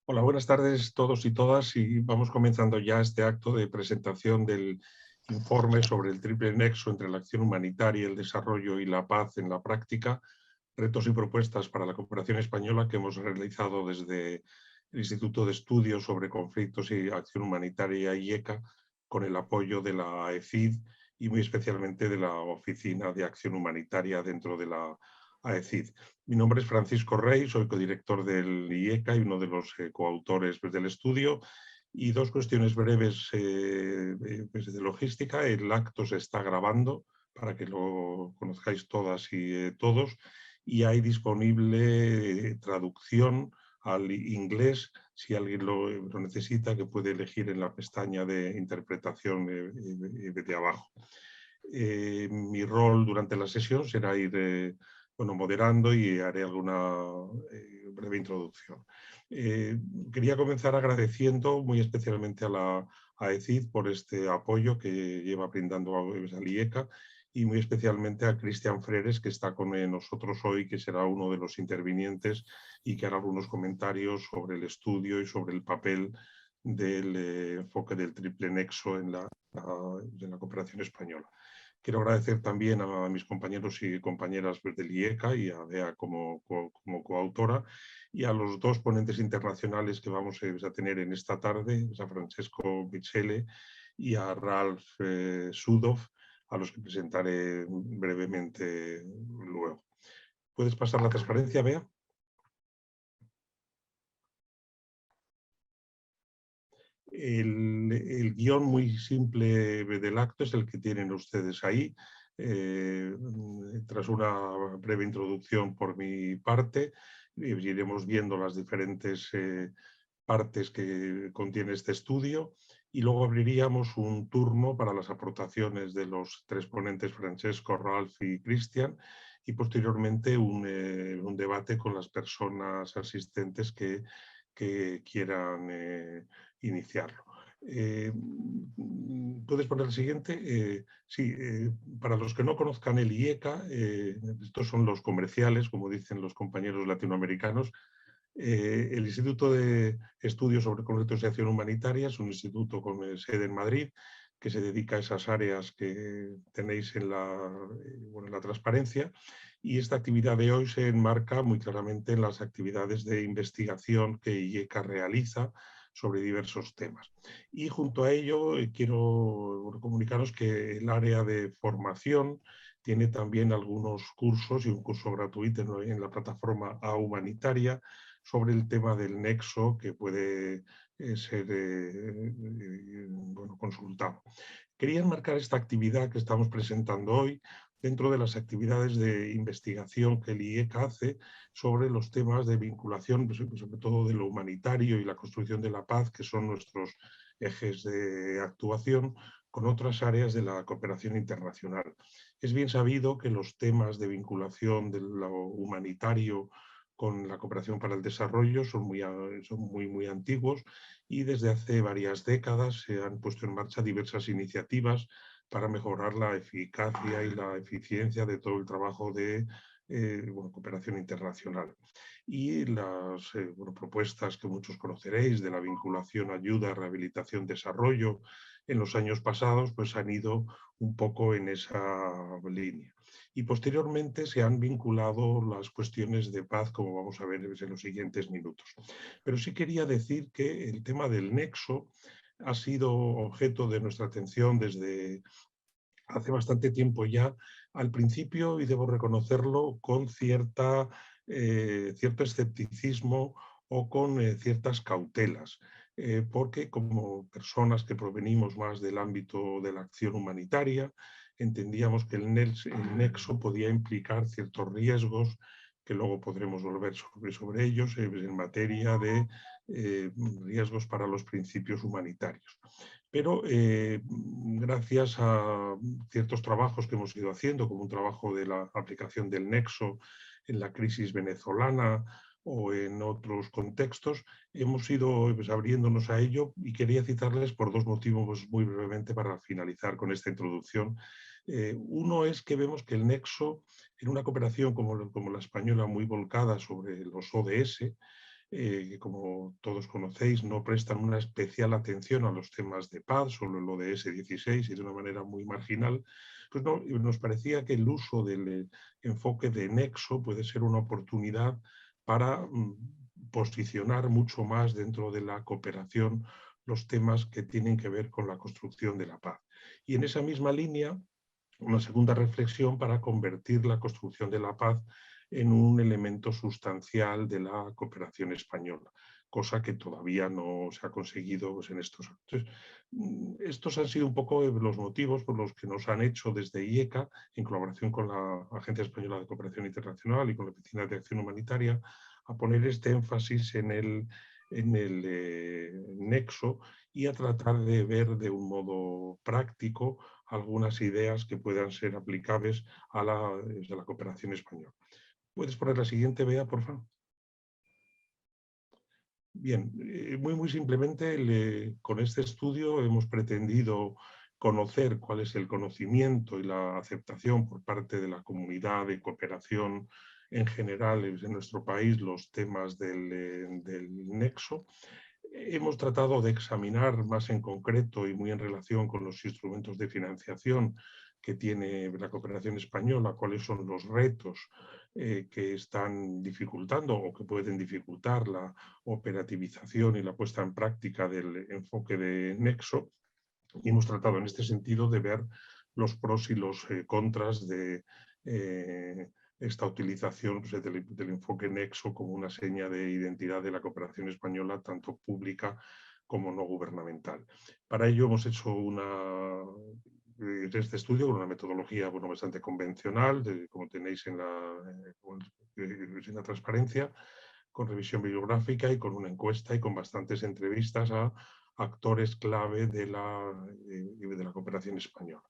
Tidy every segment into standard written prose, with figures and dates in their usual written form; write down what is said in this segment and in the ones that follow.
Hola, buenas tardes todos y todas, y vamos comenzando ya este acto de presentación del informe sobre el triple nexo entre la acción humanitaria, el desarrollo y la paz en la práctica, retos y propuestas para la cooperación española que hemos realizado desde el Instituto de Estudios sobre Conflictos y Acción Humanitaria IECA, con el apoyo de la AECID y muy especialmente de la Oficina de Acción Humanitaria dentro de la AECID. Mi nombre es Francisco Rey, soy codirector del IECA y uno de los coautores del estudio. Y dos cuestiones breves de logística. El acto se está grabando para que lo conozcáis todas y todos, y hay disponible traducción al inglés si alguien lo necesita, que puede elegir en la pestaña de interpretación de abajo. Mi rol durante la sesión será ir moderando, y haré alguna breve introducción. Quería comenzar agradeciendo muy especialmente a la AECID por este apoyo que lleva brindando al IECA, y muy especialmente a Cristian Freres, que está con nosotros hoy, que será uno de los intervinientes y que hará algunos comentarios sobre el estudio y sobre el papel del enfoque del triple nexo en la cooperación española. Quiero agradecer también a mis compañeros y compañeras del IECA y a Bea como coautora, y a los dos ponentes internacionales que vamos a tener en esta tarde, a Francesco Michele y a Ralf Sudov, a los que presentaré brevemente luego. ¿Puedes pasar la transparencia, Bea? El guión muy simple del acto es el que tienen ustedes ahí. Tras una breve introducción por mi parte, iremos viendo las diferentes partes que contiene este estudio, y luego abriríamos un turno para las aportaciones de los tres ponentes, Francesco, Ralf y Cristian, y posteriormente un debate con las personas asistentes que quieran iniciarlo. ¿Puedes poner el siguiente? Sí, para los que no conozcan el IECA, estos son los comerciales, como dicen los compañeros latinoamericanos. El Instituto de Estudios sobre Conflictos y Acción Humanitaria es un instituto con sede en Madrid, que se dedica a esas áreas que tenéis en la transparencia, y esta actividad de hoy se enmarca muy claramente en las actividades de investigación que IECA realiza sobre diversos temas. Y junto a ello quiero comunicaros que el área de formación tiene también algunos cursos, y un curso gratuito en la plataforma A Humanitaria sobre el tema del nexo, que puede ser consultado. Quería enmarcar esta actividad que estamos presentando hoy dentro de las actividades de investigación que el IECA hace sobre los temas de vinculación, sobre todo de lo humanitario y la construcción de la paz, que son nuestros ejes de actuación, con otras áreas de la cooperación internacional. Es bien sabido que los temas de vinculación de lo humanitario con la cooperación para el desarrollo son muy antiguos, y desde hace varias décadas se han puesto en marcha diversas iniciativas para mejorar la eficacia y la eficiencia de todo el trabajo de cooperación internacional. Y las propuestas que muchos conoceréis de la vinculación ayuda, rehabilitación, desarrollo en los años pasados, pues han ido un poco en esa línea. Y posteriormente se han vinculado las cuestiones de paz, como vamos a ver en los siguientes minutos. Pero sí quería decir que el tema del nexo ha sido objeto de nuestra atención desde hace bastante tiempo ya, al principio, y debo reconocerlo, con cierto escepticismo o con ciertas cautelas, porque como personas que provenimos más del ámbito de la acción humanitaria, entendíamos que el nexo podía implicar ciertos riesgos, que luego podremos volver sobre ellos, en materia de riesgos para los principios humanitarios. Pero gracias a ciertos trabajos que hemos ido haciendo, como un trabajo de la aplicación del nexo en la crisis venezolana o en otros contextos, hemos ido abriéndonos a ello, y quería citarles por dos motivos muy brevemente para finalizar con esta introducción. Uno es que vemos que el nexo, en una cooperación como la española, muy volcada sobre los ODS, que como todos conocéis no prestan una especial atención a los temas de paz, solo el ODS 16 y de una manera muy marginal, pues no, nos parecía que el uso del enfoque de nexo puede ser una oportunidad para posicionar mucho más dentro de la cooperación los temas que tienen que ver con la construcción de la paz. Y en esa misma línea, una segunda reflexión para convertir la construcción de la paz en un elemento sustancial de la cooperación española, cosa que todavía no se ha conseguido pues, en estos años. Entonces, estos han sido un poco los motivos por los que nos han hecho desde IECA, en colaboración con la Agencia Española de Cooperación Internacional y con la Oficina de Acción Humanitaria, a poner este énfasis en el nexo y a tratar de ver de un modo práctico algunas ideas que puedan ser aplicables a la cooperación española. ¿Puedes poner la siguiente, Bea, por favor? Bien, muy simplemente con este estudio hemos pretendido conocer cuál es el conocimiento y la aceptación por parte de la comunidad de cooperación en general en nuestro país, los temas del nexo. Hemos tratado de examinar más en concreto y muy en relación con los instrumentos de financiación que tiene la cooperación española, cuáles son los retos que están dificultando o que pueden dificultar la operativización y la puesta en práctica del enfoque de nexo. Y hemos tratado en este sentido de ver los pros y los contras de esta utilización pues, del enfoque nexo como una seña de identidad de la cooperación española, tanto pública como no gubernamental. Para ello hemos hecho este estudio con una metodología bastante convencional, como tenéis en la transparencia, con revisión bibliográfica y con una encuesta y con bastantes entrevistas a actores clave de la cooperación española.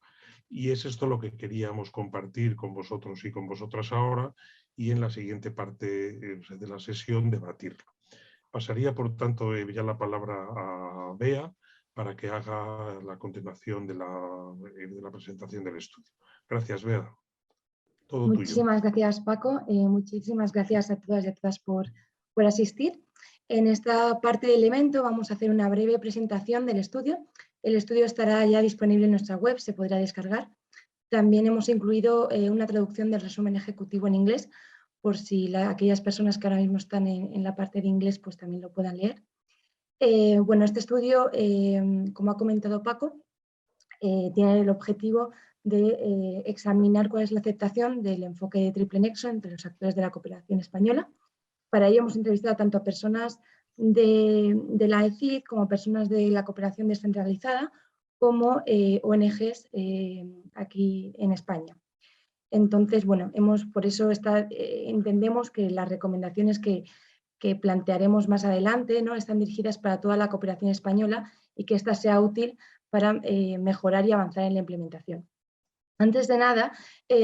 Y es esto lo que queríamos compartir con vosotros y con vosotras ahora y en la siguiente parte de la sesión debatirlo. Pasaría, por tanto, ya la palabra a Bea para que haga la continuación de la presentación del estudio. Gracias, Bea. Todo tuyo. Muchísimas gracias, Paco. Muchísimas gracias a todas y a todas por asistir. En esta parte del evento vamos a hacer una breve presentación del estudio. El estudio estará ya disponible en nuestra web, se podrá descargar. También hemos incluido una traducción del resumen ejecutivo en inglés, por si aquellas personas que ahora mismo están en la parte de inglés pues también lo puedan leer. Bueno, este estudio, como ha comentado Paco, tiene el objetivo de examinar cuál es la aceptación del enfoque de triple nexo entre los actores de la cooperación española. Para ello hemos entrevistado tanto a personas de la ECID como personas de la cooperación descentralizada como ONGs aquí en España. Entonces, bueno, por eso entendemos que las recomendaciones que plantearemos más adelante, ¿no?, están dirigidas para toda la cooperación española y que ésta sea útil para mejorar y avanzar en la implementación. Antes de nada,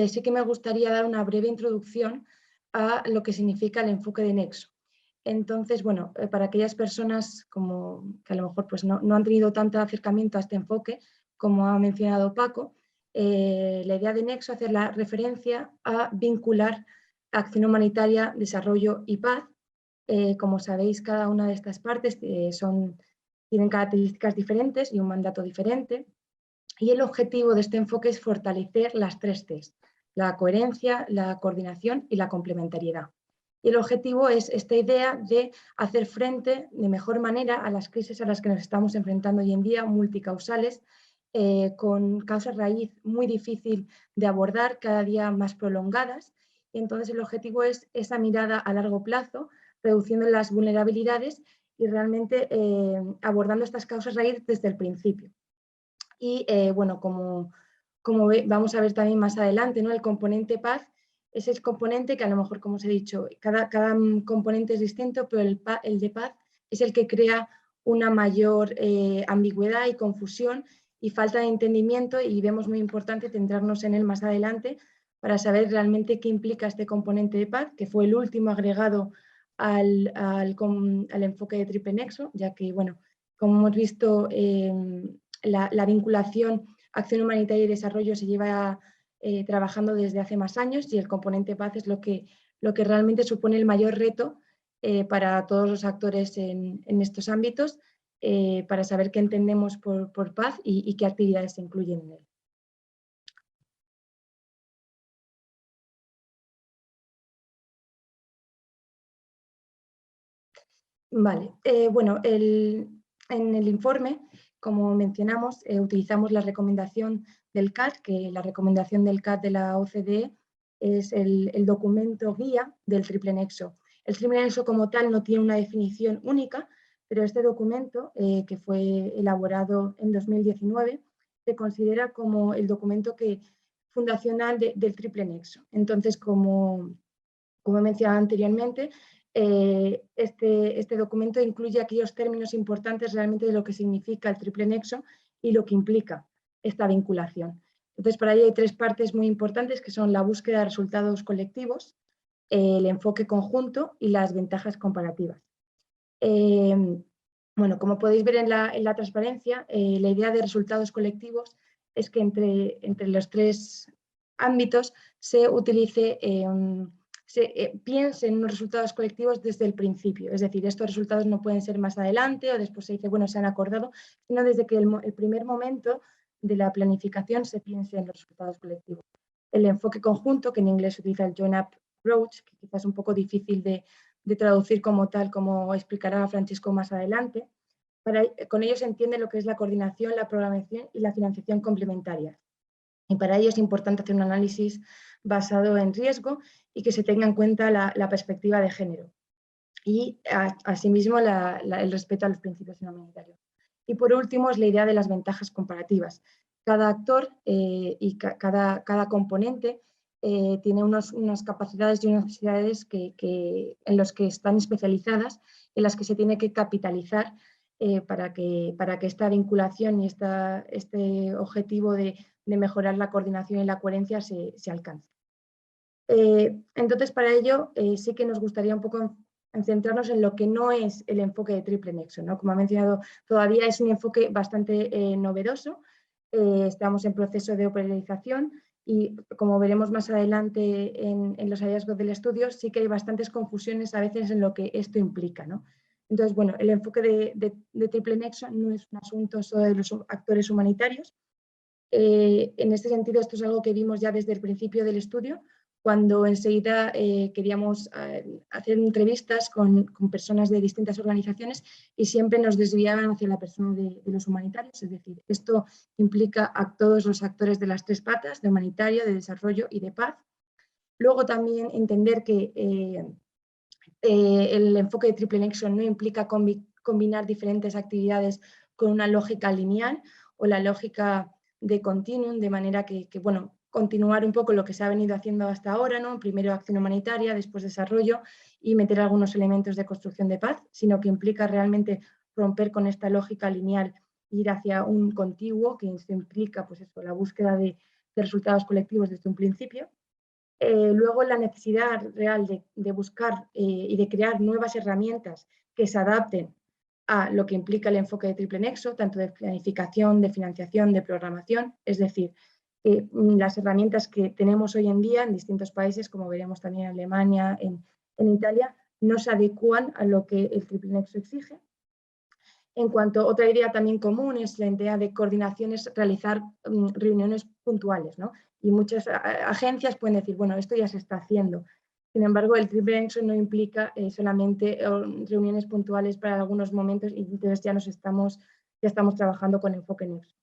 sí que me gustaría dar una breve introducción a lo que significa el enfoque de nexo. Entonces, bueno, para aquellas personas que a lo mejor pues, no han tenido tanto acercamiento a este enfoque, como ha mencionado Paco, la idea de nexo hace la referencia a vincular acción humanitaria, desarrollo y paz. Como sabéis, cada una de estas partes tienen características diferentes y un mandato diferente. Y el objetivo de este enfoque es fortalecer las 3 Cs, la coherencia, la coordinación y la complementariedad. Y el objetivo es esta idea de hacer frente de mejor manera a las crisis a las que nos estamos enfrentando hoy en día, multicausales, con causas raíz muy difícil de abordar, cada día más prolongadas. Y entonces el objetivo es esa mirada a largo plazo, reduciendo las vulnerabilidades y realmente abordando estas causas raíz desde el principio. Y bueno, como vamos a ver también más adelante, ¿no?, el componente paz es el componente que a lo mejor, como os he dicho, cada componente es distinto, pero el de paz es el que crea una mayor ambigüedad y confusión y falta de entendimiento, y vemos muy importante centrarnos en él más adelante para saber realmente qué implica este componente de paz, que fue el último agregado al enfoque de triple nexo, ya que, bueno, como hemos visto, la vinculación acción humanitaria y desarrollo se lleva trabajando desde hace más años, y el componente paz es lo que realmente supone el mayor reto para todos los actores en estos ámbitos, para saber qué entendemos por paz y qué actividades se incluyen en él. Vale, bueno, en el informe, como mencionamos, utilizamos la recomendación del CAT, que la recomendación del CAT de la OCDE es el documento guía del triple nexo. El triple nexo como tal no tiene una definición única, pero este documento, que fue elaborado en 2019, se considera como el documento fundacional del triple nexo. Entonces, como he mencionado anteriormente, este documento incluye aquellos términos importantes realmente de lo que significa el triple nexo y lo que implica esta vinculación. Entonces, para ello hay tres partes muy importantes, que son la búsqueda de resultados colectivos, el enfoque conjunto y las ventajas comparativas. Bueno, como podéis ver en la transparencia, la idea de resultados colectivos es que entre los tres ámbitos se utilice piense en unos resultados colectivos desde el principio. Es decir, estos resultados no pueden ser más adelante o después se dice, bueno, se han acordado, sino desde que el primer momento de la planificación se piense en los resultados colectivos. El enfoque conjunto, que en inglés se utiliza el join-up approach, que quizás es un poco difícil de traducir como tal, como explicará Francisco más adelante. Con ello se entiende lo que es la coordinación, la programación y la financiación complementarias. Y para ello es importante hacer un análisis basado en riesgo y que se tenga en cuenta la perspectiva de género. Y asimismo el respeto a los principios humanitarios. Y por último es la idea de las ventajas comparativas. Cada actor y cada componente tiene unas capacidades y unas necesidades en los que están especializadas, en las que se tiene que capitalizar para que esta vinculación y este objetivo de mejorar la coordinación y la coherencia se alcance. Entonces, para ello sí que nos gustaría un poco centrarnos en lo que no es el enfoque de triple nexo, ¿no? Como ha mencionado, todavía es un enfoque bastante novedoso, estamos en proceso de operacionalización y, como veremos más adelante en los hallazgos del estudio, sí que hay bastantes confusiones a veces en lo que esto implica, ¿no? Entonces, bueno, el enfoque de triple nexo no es un asunto solo de los actores humanitarios. En este sentido, esto es algo que vimos ya desde el principio del estudio, cuando enseguida queríamos hacer entrevistas con personas de distintas organizaciones y siempre nos desviaban hacia la persona de los humanitarios. Es decir, esto implica a todos los actores de las tres patas, de humanitario, de desarrollo y de paz. Luego también entender que el enfoque de triple nexo no implica combinar diferentes actividades con una lógica lineal o la lógica de continuum, de manera que bueno, continuar un poco lo que se ha venido haciendo hasta ahora, ¿no? Primero acción humanitaria, después desarrollo y meter algunos elementos de construcción de paz, sino que implica realmente romper con esta lógica lineal e ir hacia un contiguo, que implica pues eso, la búsqueda de resultados colectivos desde un principio. Luego la necesidad real de buscar y de crear nuevas herramientas que se adapten a lo que implica el enfoque de triple nexo, tanto de planificación, de financiación, de programación, es decir, las herramientas que tenemos hoy en día en distintos países, como veremos también en Alemania, en Italia, no se adecúan a lo que el triple nexo exige. En cuanto a otra idea también común es la idea de coordinación, es realizar reuniones puntuales, ¿no? Y muchas agencias pueden decir, bueno, esto ya se está haciendo. Sin embargo, el triple nexo no implica solamente reuniones puntuales para algunos momentos y entonces ya estamos trabajando con enfoque nexo,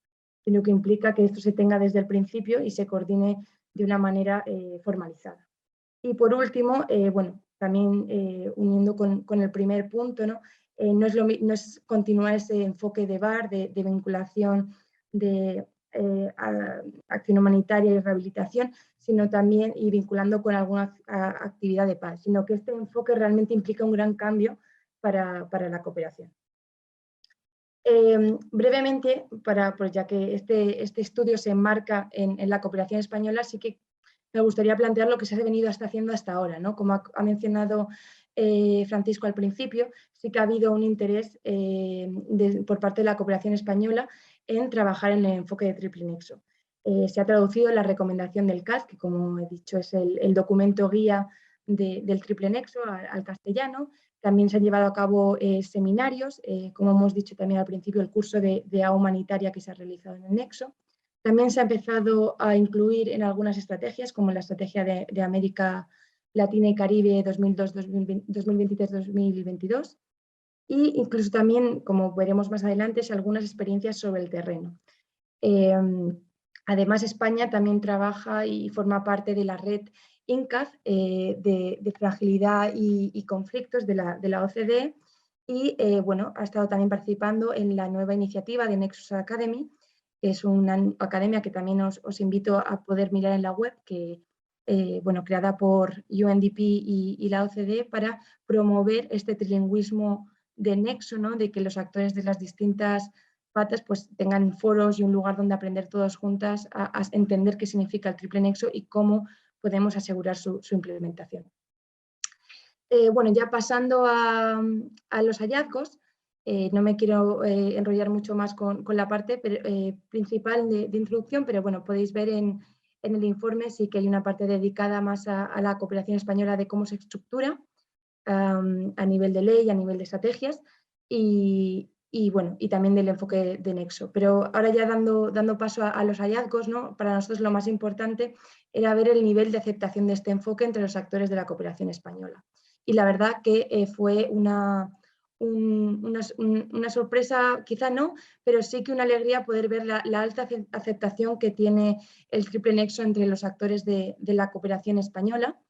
sino que implica que esto se tenga desde el principio y se coordine de una manera formalizada. Y por último, bueno, también uniendo con el primer punto, ¿no? No es continuar ese enfoque de VAR, de vinculación de acción humanitaria y rehabilitación, sino también ir vinculando con alguna actividad de paz, sino que este enfoque realmente implica un gran cambio para la cooperación. Brevemente, pues ya que este estudio se enmarca en la cooperación española, sí que me gustaría plantear lo que se ha venido haciendo hasta ahora, ¿no? Como ha mencionado Francisco al principio, sí que ha habido un interés por parte de la cooperación española en trabajar en el enfoque de triple nexo. Se ha traducido la recomendación del CAT, que como he dicho es el documento guía del triple nexo al castellano. También se han llevado a cabo seminarios, como hemos dicho también al principio, el curso de A humanitaria que se ha realizado en el Nexo. También se ha empezado a incluir en algunas estrategias, como la estrategia de América Latina y Caribe 2023-2022, e incluso también, como veremos más adelante, algunas experiencias sobre el terreno. Además, España también trabaja y forma parte de la red INCAD de fragilidad y conflictos de la OCDE y bueno, ha estado también participando en la nueva iniciativa de Nexus Academy, que es una academia que también os invito a poder mirar en la web, que bueno, creada por UNDP y la OCDE para promover este trilingüismo de nexo, ¿no? De que los actores de las distintas patas pues tengan foros y un lugar donde aprender todos juntas a entender qué significa el triple nexo y cómo podemos asegurar su implementación. Bueno, ya pasando a los hallazgos, no me quiero enrollar mucho más con la parte principal de introducción, pero bueno, podéis ver en el informe sí que hay una parte dedicada más a la cooperación española de cómo se estructura a nivel de ley, a nivel de estrategias y bueno, y también del enfoque de nexo. Pero ahora ya dando paso a los hallazgos, ¿no? Para nosotros lo más importante era ver el nivel de aceptación de este enfoque entre los actores de la cooperación española. Y la verdad que fue una sorpresa, quizá no, pero sí que una alegría poder ver la alta aceptación que tiene el triple nexo entre los actores de la cooperación española.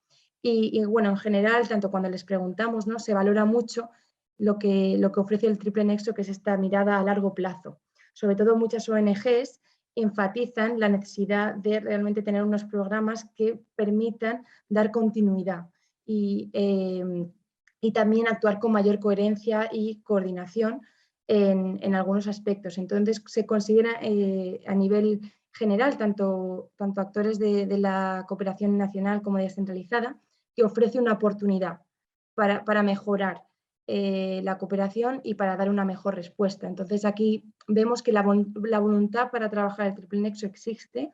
Y bueno, en general, tanto cuando les preguntamos, ¿no? Se valora mucho lo que ofrece el triple nexo, que es esta mirada a largo plazo. Sobre todo muchas ONGs enfatizan la necesidad de realmente tener unos programas que permitan dar continuidad y también actuar con mayor coherencia y coordinación en algunos aspectos. Entonces, se considera a nivel general, tanto actores de la cooperación nacional como descentralizada, que ofrece una oportunidad para mejorar la cooperación y para dar una mejor respuesta. Entonces, aquí vemos que la voluntad para trabajar el triple nexo existe.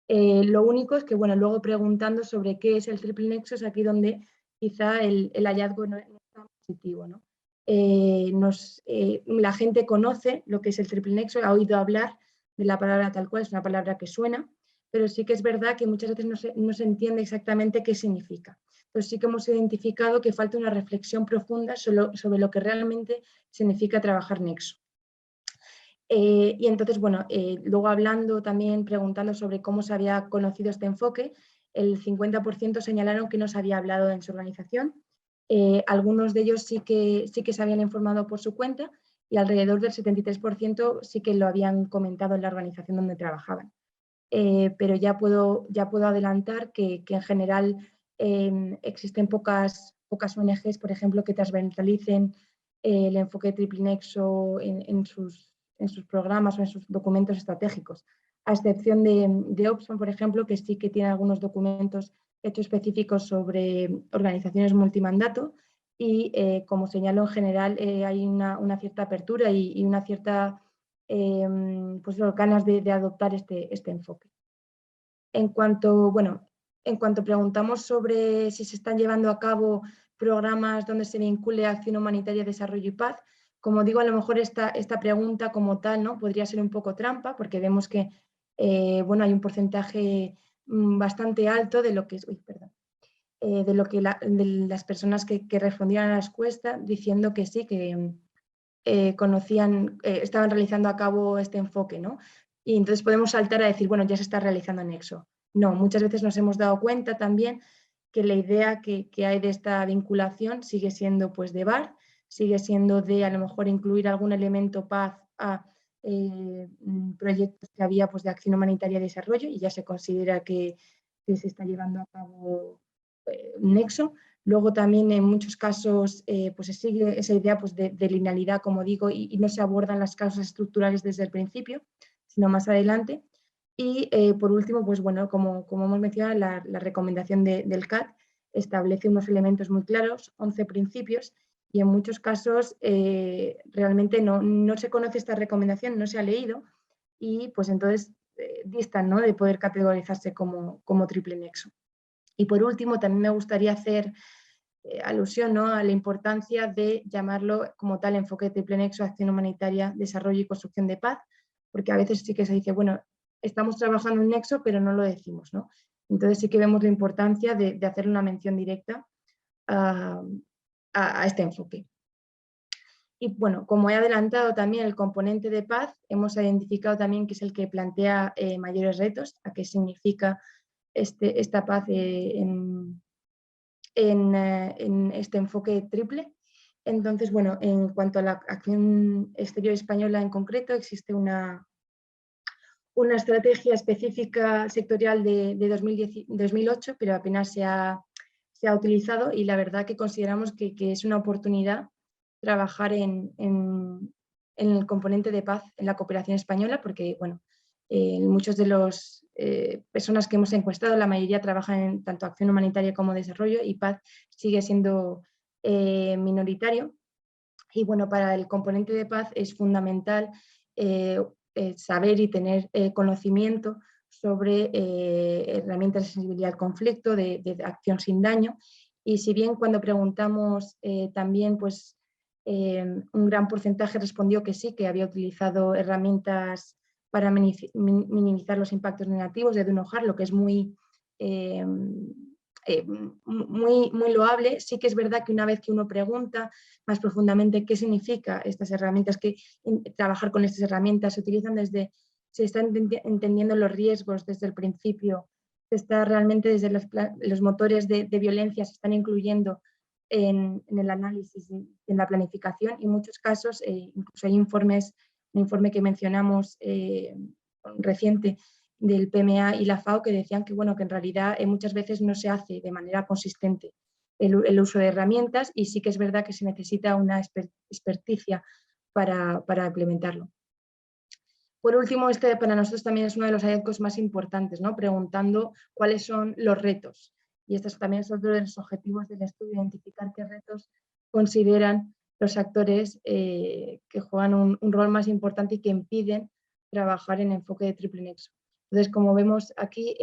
Lo único es que, bueno, luego preguntando sobre qué es el triple nexo es aquí donde quizá el hallazgo no es tan positivo, ¿no? La gente conoce lo que es el triple nexo, ha oído hablar de la palabra tal cual, es una palabra que suena, pero sí que es verdad que muchas veces no se entiende exactamente qué significa. Entonces sí que hemos identificado que falta una reflexión profunda sobre lo que realmente significa trabajar nexo. Y entonces, bueno, luego hablando también, preguntando sobre cómo se había conocido este enfoque, el 50% señalaron que no se había hablado en su organización. Algunos de ellos sí que se habían informado por su cuenta y alrededor del 73% sí que lo habían comentado en la organización donde trabajaban. Pero ya puedo adelantar que en general existen pocas ONGs, por ejemplo, que transversalicen el enfoque triple nexo en sus programas o en sus documentos estratégicos, a excepción de Opson, por ejemplo, que sí que tiene algunos documentos hechos específicos sobre organizaciones multimandato y, como señalo, en general hay una cierta apertura y una cierta pues, ganas de adoptar este enfoque. En cuanto preguntamos sobre si se están llevando a cabo programas donde se vincule acción humanitaria, desarrollo y paz, como digo, a lo mejor esta pregunta como tal, ¿no? Podría ser un poco trampa, porque vemos que bueno, hay un porcentaje bastante alto de lo que es, de las personas que respondían a la encuesta diciendo que sí, que conocían, estaban realizando a cabo este enfoque, ¿no? Y entonces podemos saltar a decir, bueno, ya se está realizando en nexo. No, muchas veces nos hemos dado cuenta también que la idea que hay de esta vinculación sigue siendo pues de VAR, sigue siendo de a lo mejor incluir algún elemento paz a proyectos que había pues de acción humanitaria y desarrollo y ya se considera que se está llevando a cabo nexo. Luego también en muchos casos pues se sigue esa idea pues, de linealidad, como digo, y no se abordan las causas estructurales desde el principio, sino más adelante. Y por último, pues bueno, como hemos mencionado, la recomendación del CAT establece unos elementos muy claros, 11 principios, y en muchos casos realmente no se conoce esta recomendación, no se ha leído, y pues entonces distan, ¿no? De poder categorizarse como triple nexo. Y por último, también me gustaría hacer alusión, ¿no?, a la importancia de llamarlo como tal enfoque de triple nexo, acción humanitaria, desarrollo y construcción de paz, porque a veces sí que se dice, bueno, estamos trabajando en nexo, pero no lo decimos, ¿no? Entonces sí que vemos la importancia de hacer una mención directa a este enfoque. Y bueno, como he adelantado también el componente de paz, hemos identificado también que es el que plantea mayores retos, a qué significa esta paz en este enfoque triple. Entonces, bueno, en cuanto a la acción exterior española en concreto, existe una estrategia específica sectorial de 2008, pero apenas se ha utilizado, y la verdad que consideramos que es una oportunidad trabajar en el componente de paz en la cooperación española, porque bueno, muchos de las personas que hemos encuestado, la mayoría trabajan en tanto acción humanitaria como desarrollo, y paz sigue siendo minoritario. Y bueno, para el componente de paz es fundamental saber y tener conocimiento sobre herramientas de sensibilidad al conflicto, de acción sin daño. Y si bien cuando preguntamos también, pues un gran porcentaje respondió que sí, que había utilizado herramientas para minimizar los impactos negativos de Duno Hart, lo que es muy loable. Sí que es verdad que una vez que uno pregunta más profundamente qué significa estas herramientas, que trabajar con estas herramientas se utilizan se están entendiendo los riesgos desde el principio, se está realmente desde los motores de violencia se están incluyendo en el análisis, en la planificación, y en muchos casos incluso hay informes, un informe que mencionamos reciente del PMA y la FAO, que decían que, bueno, que en realidad muchas veces no se hace de manera consistente el uso de herramientas, y sí que es verdad que se necesita una experticia para implementarlo. Por último, para nosotros también es uno de los hallazgos más importantes, ¿no?, preguntando cuáles son los retos. Y estos también son otro de los objetivos del estudio, identificar qué retos consideran los actores que juegan un rol más importante y que impiden trabajar en enfoque de triple nexo. Entonces, como vemos aquí,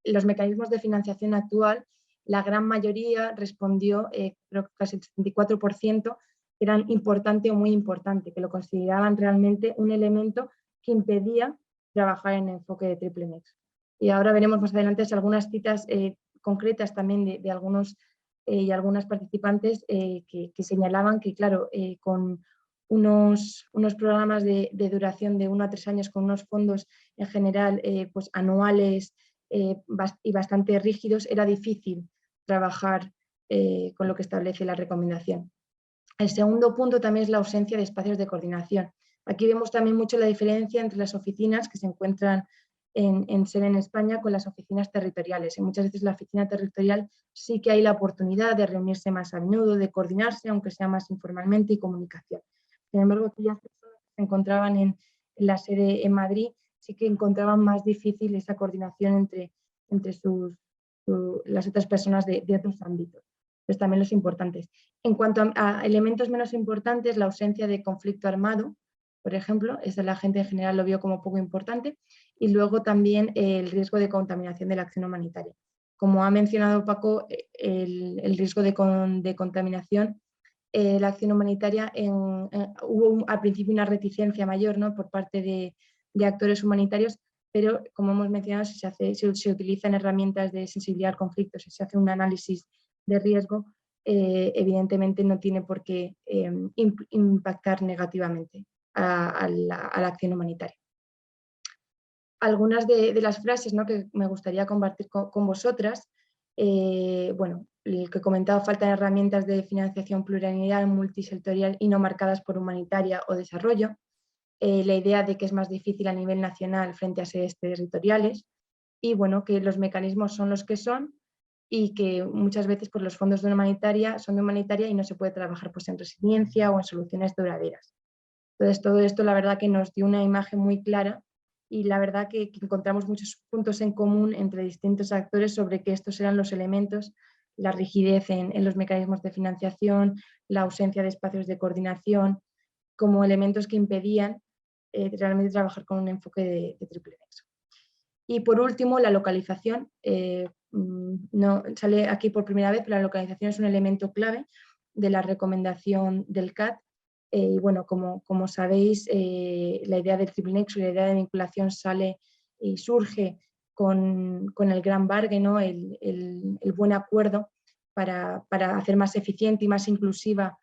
los mecanismos de financiación actual, la gran mayoría respondió, creo que casi el 74%, que eran importante o muy importante, que lo consideraban realmente un elemento que impedía trabajar en enfoque de triple nexo. Y ahora veremos más adelante algunas citas concretas también de algunos y algunas participantes que señalaban que, claro, con unos programas de duración de 1 a 3 años, con unos fondos en general pues anuales y bastante rígidos, era difícil trabajar con lo que establece la recomendación. El segundo punto también es la ausencia de espacios de coordinación. Aquí vemos también mucho la diferencia entre las oficinas que se encuentran en sede en España con las oficinas territoriales. Y muchas veces la oficina territorial sí que hay la oportunidad de reunirse más a menudo, de coordinarse, aunque sea más informalmente, y comunicación. Sin embargo, aquellas personas que se encontraban en la sede en Madrid sí que encontraban más difícil esa coordinación entre las otras personas de otros ámbitos. Entonces, también los importantes. En cuanto a elementos menos importantes, la ausencia de conflicto armado, por ejemplo, eso la gente en general lo vio como poco importante, y luego también el riesgo de contaminación de la acción humanitaria. Como ha mencionado Paco, el riesgo de contaminación, la acción humanitaria, hubo al principio una reticencia mayor, ¿no?, por parte de actores humanitarios, pero como hemos mencionado, si se utilizan herramientas de sensibilidad al conflicto, si se hace un análisis de riesgo, evidentemente no tiene por qué impactar negativamente a la acción humanitaria. Algunas de las frases, ¿no?, que me gustaría compartir con vosotras, bueno, el que he comentado, falta de herramientas de financiación plurianual, multisectorial y no marcadas por humanitaria o desarrollo, la idea de que es más difícil a nivel nacional frente a sedes territoriales, y bueno, que los mecanismos son los que son, y que muchas veces pues, los fondos de humanitaria son de humanitaria y no se puede trabajar pues, en resiliencia o en soluciones duraderas. Entonces, todo esto la verdad que nos dio una imagen muy clara, y la verdad que encontramos muchos puntos en común entre distintos actores sobre que estos eran los elementos: la rigidez en los mecanismos de financiación, la ausencia de espacios de coordinación, como elementos que impedían realmente trabajar con un enfoque de triple nexo. Y por último, la localización. no sale aquí por primera vez, pero la localización es un elemento clave de la recomendación del CAT. Y bueno, como sabéis, la idea del triple nexo y la idea de vinculación sale y surge con el gran bargain, ¿no? el buen acuerdo para hacer más eficiente y más inclusiva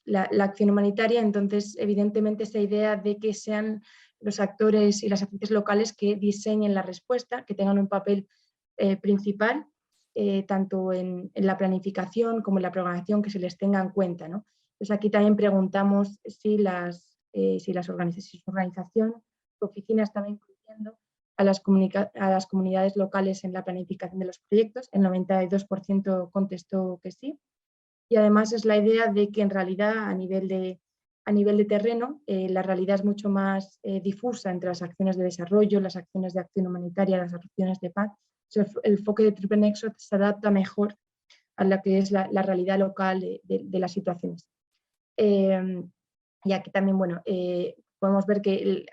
la acción humanitaria. Entonces, evidentemente, esa idea de que sean los actores y las agentes locales que diseñen la respuesta, que tengan un papel principal, tanto en la planificación como en la programación, que se les tenga en cuenta, ¿no? Entonces, aquí también preguntamos si las organizaciones, oficinas están incluyendo a las comunidades locales en la planificación de los proyectos. El 92% contestó que sí. Y además es la idea de que en realidad a nivel de terreno la realidad es mucho más difusa entre las acciones de desarrollo, las acciones de acción humanitaria, las acciones de paz. El enfoque de triple nexo se adapta mejor a lo que es la realidad local de las situaciones. Y aquí también, bueno, podemos ver que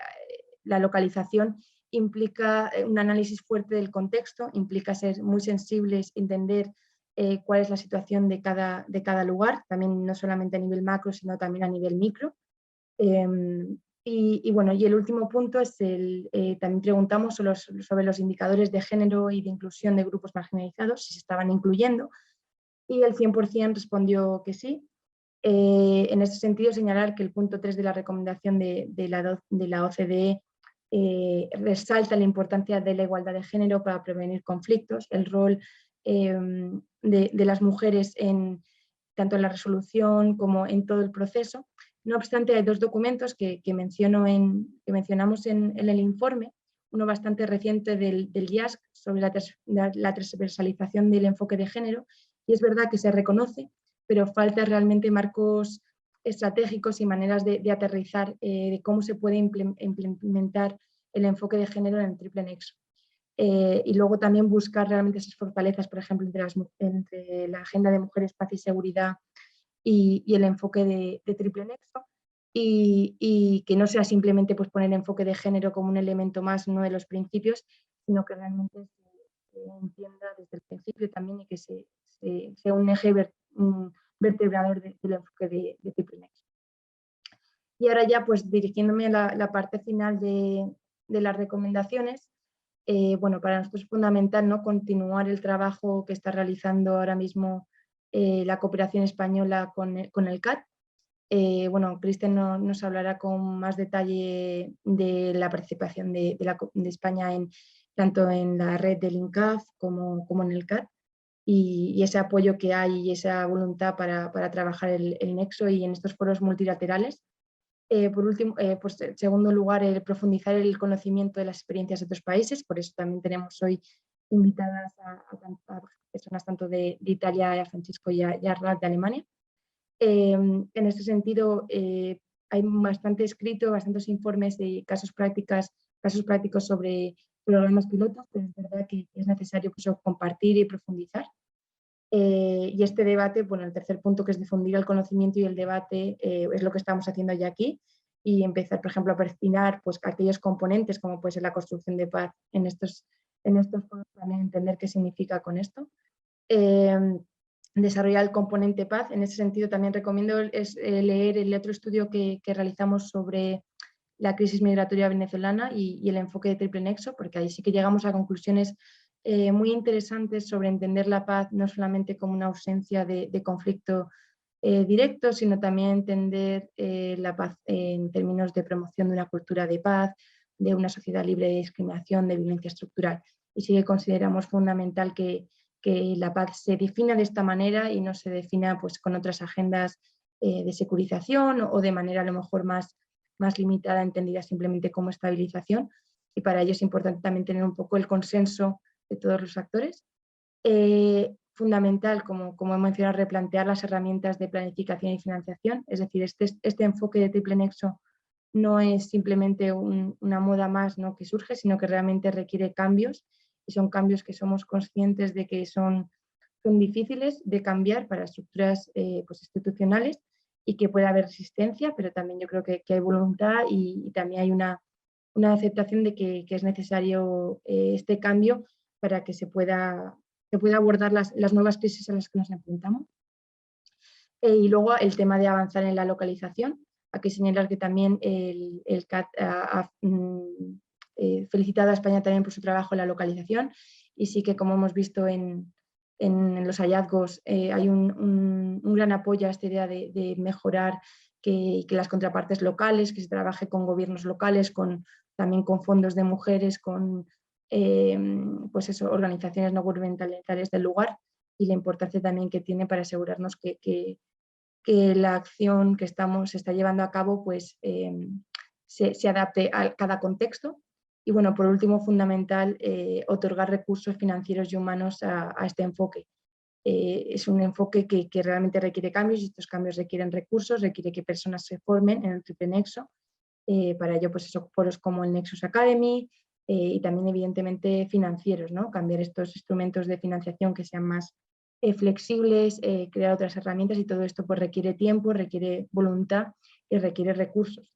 la localización implica un análisis fuerte del contexto, implica ser muy sensibles, entender cuál es la situación de cada lugar, también no solamente a nivel macro, sino también a nivel micro. Y bueno, y el último punto es también preguntamos sobre los indicadores de género y de inclusión de grupos marginalizados, si se estaban incluyendo, y el 100% respondió que sí. En este sentido, señalar que el punto 3 de la recomendación de la OCDE resalta la importancia de la igualdad de género para prevenir conflictos, el rol de las mujeres tanto en la resolución como en todo el proceso. No obstante, hay dos documentos que mencionamos en el informe, uno bastante reciente del IASC sobre la transversalización del enfoque de género, y es verdad que se reconoce, pero falta realmente marcos estratégicos y maneras de aterrizar de cómo se puede implementar el enfoque de género en el triple nexo. Y luego también buscar realmente esas fortalezas, por ejemplo, entre la agenda de mujeres, paz y seguridad y el enfoque de triple nexo, y que no sea simplemente pues, poner enfoque de género como un elemento más, no de los principios, sino que realmente se entienda desde el principio también y que sea un eje vertebrador del enfoque de triple nexo. Y ahora ya pues dirigiéndome a la parte final de las recomendaciones, bueno, para nosotros es fundamental, ¿no?, continuar el trabajo que está realizando ahora mismo la cooperación española con el CAT. Bueno, Cristian nos hablará con más detalle de la participación de España tanto en la red del INCAF como en el CAT, y ese apoyo que hay y esa voluntad para trabajar el nexo y en estos foros multilaterales. Por último, pues, en segundo lugar, profundizar el conocimiento de las experiencias de otros países, por eso también tenemos hoy invitadas a personas tanto de Italia, a Francisco y a Rad de Alemania. En este sentido, hay bastante escrito, bastantes informes de casos prácticos sobre programas pilotos, pero es verdad que es necesario pues, compartir y profundizar. Y este debate, bueno, el tercer punto, que es difundir el conocimiento y el debate, es lo que estamos haciendo ya aquí, y empezar, por ejemplo, a perfilar pues, aquellos componentes, como puede ser la construcción de paz en estos foros, también entender qué significa con esto. Desarrollar el componente paz. En ese sentido también recomiendo leer el otro estudio que realizamos sobre la crisis migratoria venezolana y el enfoque de triple nexo, porque ahí sí que llegamos a conclusiones muy interesantes sobre entender la paz no solamente como una ausencia de conflicto directo, sino también entender la paz en términos de promoción de una cultura de paz, de una sociedad libre de discriminación, de violencia estructural. Y sí que consideramos fundamental que la paz se defina de esta manera y no se defina pues, con otras agendas de securización o de manera a lo mejor más limitada, entendida simplemente como estabilización. Y para ello es importante también tener un poco el consenso de todos los actores. Fundamental, como he mencionado, replantear las herramientas de planificación y financiación, es decir, este enfoque de triple nexo no es simplemente una moda más, ¿no?, que surge, sino que realmente requiere cambios, y son cambios que somos conscientes de que son difíciles de cambiar para estructuras pues institucionales, y que puede haber resistencia, pero también yo creo que hay voluntad y también hay una aceptación de que es necesario este cambio para que se pueda abordar las nuevas crisis a las que nos enfrentamos. Y luego el tema de avanzar en la localización. Aquí señalar que también el CAT ha felicitado a España también por su trabajo en la localización, y sí que, como hemos visto en los hallazgos, hay un gran apoyo a esta idea de mejorar que las contrapartes locales, que se trabaje con gobiernos locales, también con fondos de mujeres, con pues eso, organizaciones no gubernamentales del lugar, y la importancia también que tiene para asegurarnos que la acción que se está llevando a cabo pues, se adapte a cada contexto. Y bueno, por último, fundamental, otorgar recursos financieros y humanos a este enfoque. Es un enfoque que realmente requiere cambios, y estos cambios requieren recursos, requiere que personas se formen en el triple nexo. Para ello, pues eso, foros como el Nexus Academy, y también evidentemente financieros, ¿no? Cambiar estos instrumentos de financiación que sean más flexibles, crear otras herramientas, y todo esto pues requiere tiempo, requiere voluntad y requiere recursos.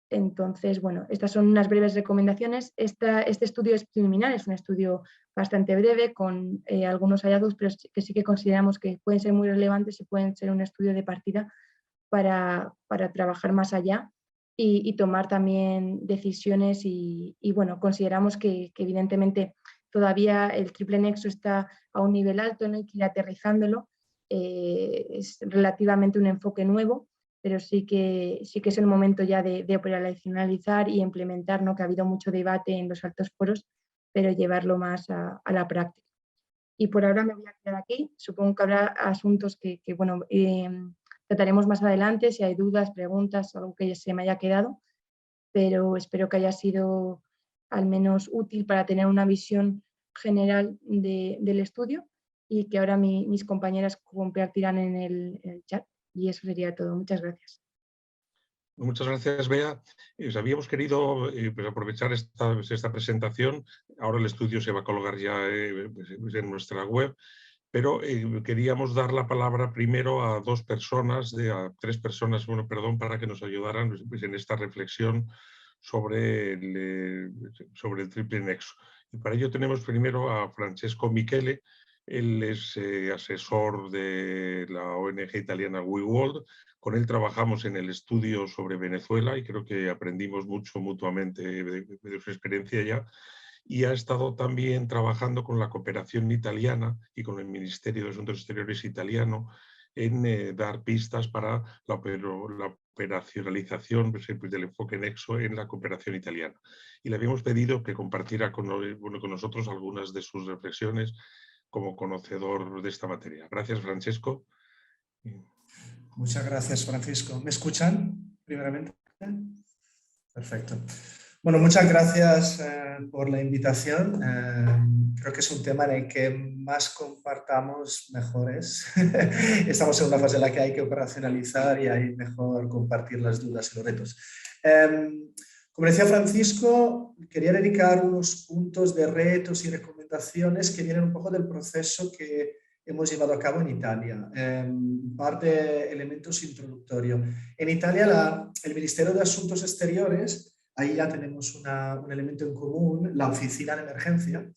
Entonces, bueno, estas son unas breves recomendaciones. Este estudio es preliminar, es un estudio bastante breve con algunos hallazgos, pero que sí que consideramos que pueden ser muy relevantes y pueden ser un estudio de partida para trabajar más allá y tomar también decisiones. Y bueno, consideramos que evidentemente todavía el triple nexo está a un nivel alto, no hay que ir aterrizándolo. Es relativamente un enfoque nuevo, pero sí que es el momento ya de operacionalizar y implementar, ¿no? Que ha habido mucho debate en los altos foros, pero llevarlo más a la práctica. Y por ahora me voy a quedar aquí. Supongo que habrá asuntos que bueno, trataremos más adelante, si hay dudas, preguntas, algo que se me haya quedado, pero espero que haya sido al menos útil para tener una visión general del estudio, y que ahora mis compañeras compartirán en el chat. Y eso sería todo. Muchas gracias. Muchas gracias, Bea. Habíamos querido pues aprovechar esta presentación. Ahora el estudio se va a colgar ya pues en nuestra web, pero queríamos dar la palabra primero a tres personas, bueno, perdón, para que nos ayudaran pues, en esta reflexión sobre el triple nexo. Y para ello tenemos primero a Francesco Michele. Él es asesor de la ONG italiana WeWorld. Con él trabajamos en el estudio sobre Venezuela y creo que aprendimos mucho mutuamente de su experiencia ya. Y ha estado también trabajando con la cooperación italiana y con el Ministerio de Asuntos Exteriores italiano en dar pistas para la operacionalización pues, del enfoque nexo en la cooperación italiana. Y le habíamos pedido que compartiera con nosotros algunas de sus reflexiones como conocedor de esta materia. Gracias, Francesco. Muchas gracias, Francisco. ¿Me escuchan primeramente? Perfecto. Bueno, muchas gracias por la invitación. Creo que es un tema en el que más compartamos mejores. Estamos en una fase en la que hay que operacionalizar y hay mejor compartir las dudas y los retos. Como decía Francisco, quería dedicar unos puntos de retos y recomendaciones que vienen un poco del proceso que hemos llevado a cabo en Italia. Un par de elementos introductorios. En Italia, el Ministerio de Asuntos Exteriores, ahí ya tenemos un elemento en común, la oficina de emergencia,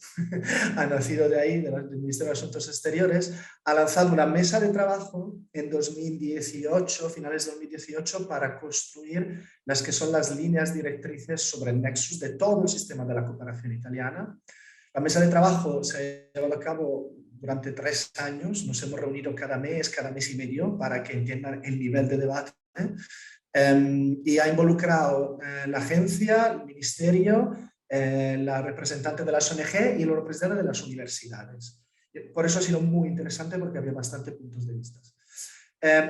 ha nacido de ahí, del Ministerio de Asuntos Exteriores, ha lanzado una mesa de trabajo en 2018, finales de 2018, para construir las que son las líneas directrices sobre el nexus de todo el sistema de la cooperación italiana. La mesa de trabajo se ha llevado a cabo durante 3 años, nos hemos reunido cada mes y medio para que entiendan el nivel de debate. Y ha involucrado la agencia, el ministerio, la representante de las ONG y los representantes de las universidades. Por eso ha sido muy interesante, porque había bastantes puntos de vista.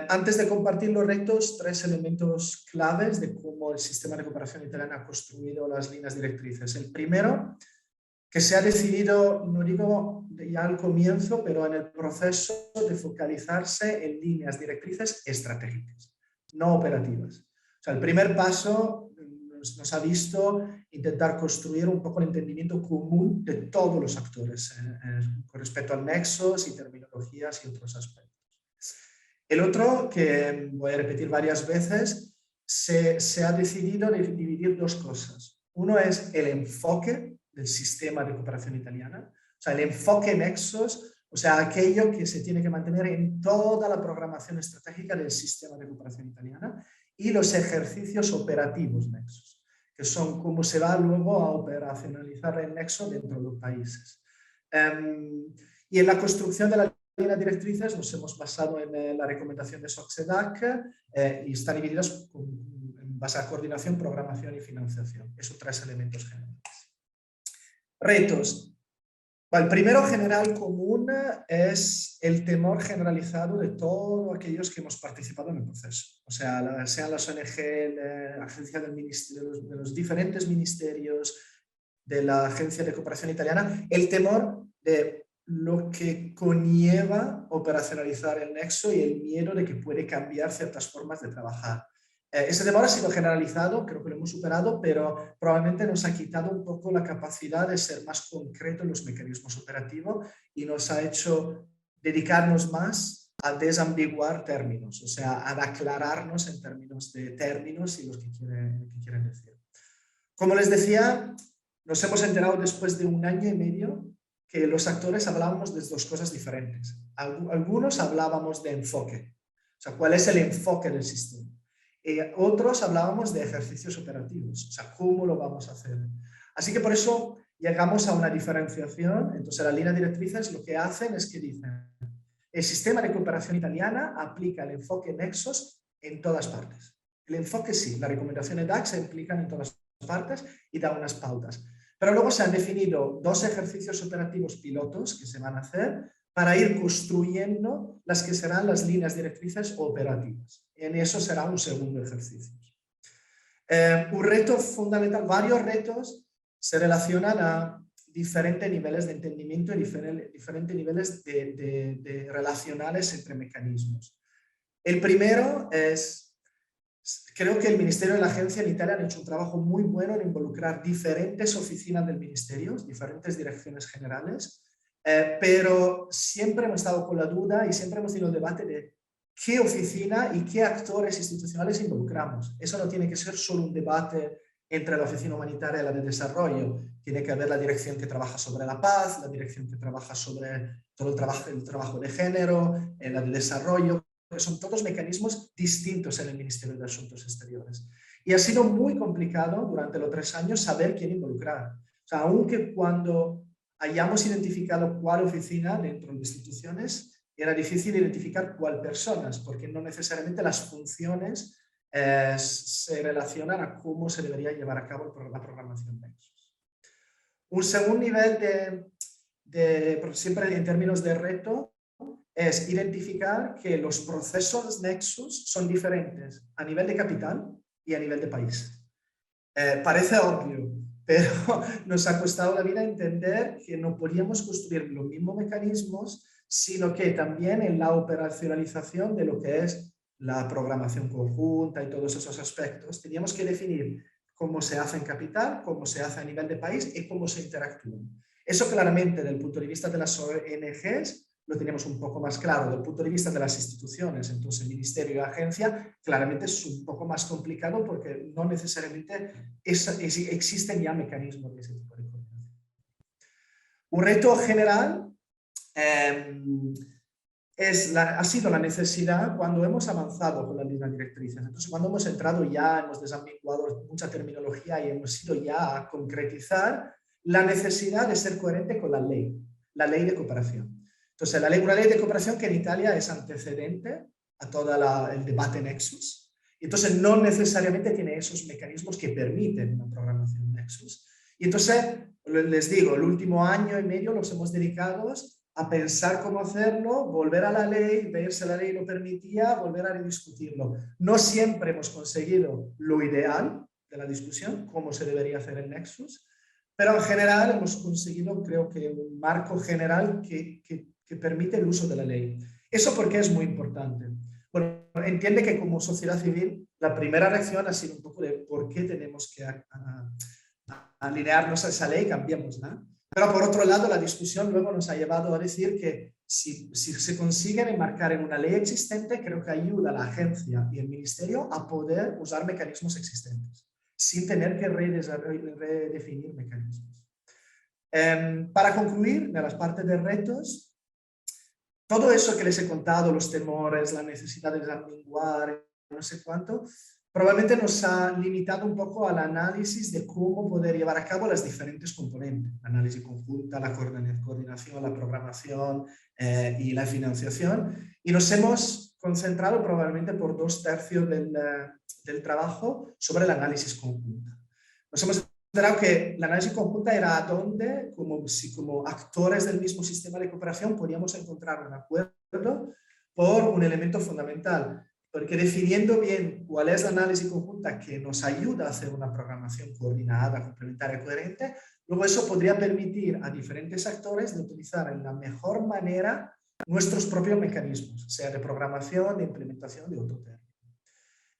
Antes de compartir los retos, 3 elementos claves de cómo el sistema de cooperación italiana ha construido las líneas directrices. El primero, que se ha decidido, no digo ya al comienzo, pero en el proceso de focalizarse en líneas directrices estratégicas, no operativas. O sea, el primer paso nos ha visto intentar construir un poco el entendimiento común de todos los actores con respecto a nexos y terminologías y otros aspectos. El otro, que voy a repetir varias veces, se ha decidido dividir 2 cosas. Uno es el enfoque del sistema de cooperación italiana. O sea, el enfoque nexos, o sea, aquello que se tiene que mantener en toda la programación estratégica del sistema de cooperación italiana, y los ejercicios operativos nexos, que son cómo se va luego a operacionalizar el nexo dentro de los países. Y en la construcción de las líneas directrices nos hemos basado en la recomendación de SOCSEDAC y están divididas en base a coordinación, programación y financiación. Esos 3 elementos generales. Retos. El primero general común es el temor generalizado de todos aquellos que hemos participado en el proceso. O sea, sean las ONG, la agencia del ministerio, de los diferentes ministerios, de la Agencia de Cooperación Italiana, el temor de lo que conlleva operacionalizar el nexo y el miedo de que puede cambiar ciertas formas de trabajar. Ese temor ha sido generalizado, creo que lo hemos superado, pero probablemente nos ha quitado un poco la capacidad de ser más concreto en los mecanismos operativos y nos ha hecho dedicarnos más a desambiguar términos, o sea, a aclararnos en términos de términos y los que quieren decir. Como les decía, nos hemos enterado después de 1 año y medio que los actores hablábamos de 2 cosas diferentes. Algunos hablábamos de enfoque, o sea, cuál es el enfoque del sistema. Otros hablábamos de ejercicios operativos, o sea, cómo lo vamos a hacer. Así que por eso llegamos a una diferenciación. Entonces, las líneas directrices lo que hacen es que dicen: el sistema de cooperación italiana aplica el enfoque nexos en todas partes. El enfoque sí, las recomendaciones DAC se aplican en todas partes y da unas pautas. Pero luego se han definido 2 ejercicios operativos pilotos que se van a hacer para ir construyendo las que serán las líneas directrices operativas. En eso será un segundo ejercicio. Un reto fundamental, varios retos se relacionan a diferentes niveles de entendimiento y diferentes niveles de relacionales entre mecanismos. El primero es, creo que el Ministerio y la agencia en Italia han hecho un trabajo muy bueno en involucrar diferentes oficinas del Ministerio, diferentes direcciones generales, pero siempre hemos estado con la duda y siempre hemos tenido el debate de qué oficina y qué actores institucionales involucramos. Eso no tiene que ser solo un debate entre la oficina humanitaria y la de desarrollo. Tiene que haber la dirección que trabaja sobre la paz, la dirección que trabaja sobre todo el trabajo de género, la de desarrollo, que son todos mecanismos distintos en el Ministerio de Asuntos Exteriores. Y ha sido muy complicado durante los 3 años saber quién involucrar. O sea, aunque cuando hayamos identificado cuál oficina dentro de las instituciones, era difícil identificar cuál personas, porque no necesariamente las funciones se relacionan a cómo se debería llevar a cabo la programación Nexus. Un segundo nivel siempre en términos de reto, es identificar que los procesos Nexus son diferentes a nivel de capital y a nivel de país. Parece obvio, pero nos ha costado la vida entender que no podíamos construir los mismos mecanismos, sino que también en la operacionalización de lo que es la programación conjunta y todos esos aspectos, teníamos que definir cómo se hace en capital, cómo se hace a nivel de país y cómo se interactúan. Eso claramente, desde el punto de vista de las ONGs, lo teníamos un poco más claro. Desde el punto de vista de las instituciones, entonces el ministerio y la agencia, claramente es un poco más complicado porque no necesariamente existen ya mecanismos de ese tipo de coordinación. Un reto general ha sido la necesidad cuando hemos avanzado con las líneas directrices. Entonces, cuando hemos entrado ya, hemos desambiguado mucha terminología y hemos ido ya a concretizar la necesidad de ser coherente con la ley de cooperación. Entonces, una ley de cooperación que en Italia es antecedente a todo el debate Nexus. Y entonces, no necesariamente tiene esos mecanismos que permiten una programación Nexus. Y entonces, les digo, el último año y medio los hemos dedicado a pensar cómo hacerlo, volver a la ley, ver si la ley lo permitía, volver a rediscutirlo. No siempre hemos conseguido lo ideal de la discusión, cómo se debería hacer el Nexus, pero en general hemos conseguido, creo que, un marco general que permite el uso de la ley. ¿Eso por qué es muy importante? Bueno, entiende que como sociedad civil, la primera reacción ha sido un poco de por qué tenemos que alinearnos a esa ley, cambiémosla. Pero por otro lado, la discusión luego nos ha llevado a decir que si se consiguen enmarcar en una ley existente, creo que ayuda a la agencia y el ministerio a poder usar mecanismos existentes, sin tener que redefinir mecanismos. Para concluir, de las partes de retos, todo eso que les he contado, los temores, la necesidad de desambiguar, no sé cuánto, probablemente nos ha limitado un poco al análisis de cómo poder llevar a cabo las diferentes componentes, la análisis conjunta, la coordinación, la programación y la financiación, y nos hemos concentrado probablemente por 2/3 del trabajo sobre el análisis conjunta. Nos hemos considerado que el análisis conjunta era donde, como actores del mismo sistema de cooperación, podíamos encontrar un acuerdo por un elemento fundamental, porque definiendo bien cuál es el análisis conjunta que nos ayuda a hacer una programación coordinada, complementaria y coherente, luego eso podría permitir a diferentes actores de utilizar en la mejor manera nuestros propios mecanismos, sea de programación, de implementación, de otro término.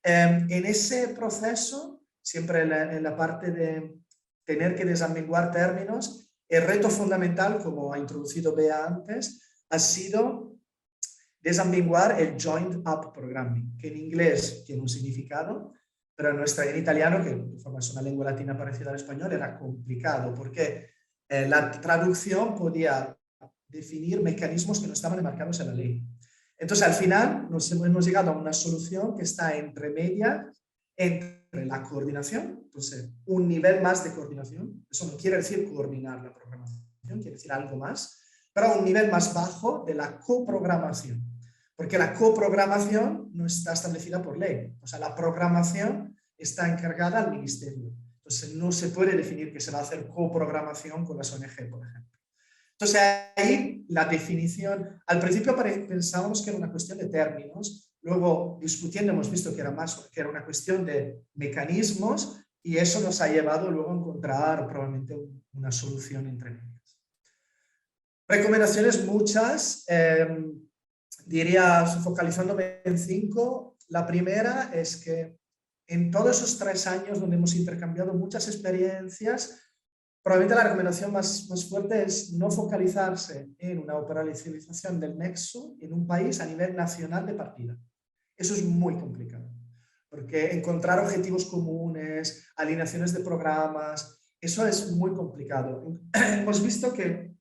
En ese proceso, siempre en la parte de tener que desambiguar términos, el reto fundamental, como ha introducido Bea antes, ha sido desambiguar el Joined Up Programming, que en inglés tiene un significado, pero en italiano, que de forma es una lengua latina parecida al español, era complicado, porque la traducción podía definir mecanismos que no estaban enmarcados en la ley. Entonces, al final, hemos llegado a una solución que está entre la coordinación, entonces un nivel más de coordinación, eso no quiere decir coordinar la programación, quiere decir algo más, pero a un nivel más bajo de la coprogramación, porque la coprogramación no está establecida por ley, o sea, la programación está encargada al ministerio, entonces no se puede definir que se va a hacer coprogramación con las ONG, por ejemplo. Entonces ahí la definición, al principio pensábamos que era una cuestión de términos, luego discutiendo hemos visto que era una cuestión de mecanismos y eso nos ha llevado luego a encontrar probablemente una solución entre ellas. Recomendaciones muchas, diría focalizándome en 5. La primera es que en todos esos 3 años donde hemos intercambiado muchas experiencias, probablemente la recomendación más fuerte es no focalizarse en una operacionalización del nexo en un país a nivel nacional de partida. Eso es muy complicado, porque encontrar objetivos comunes, alineaciones de programas, eso es muy complicado. Hemos visto que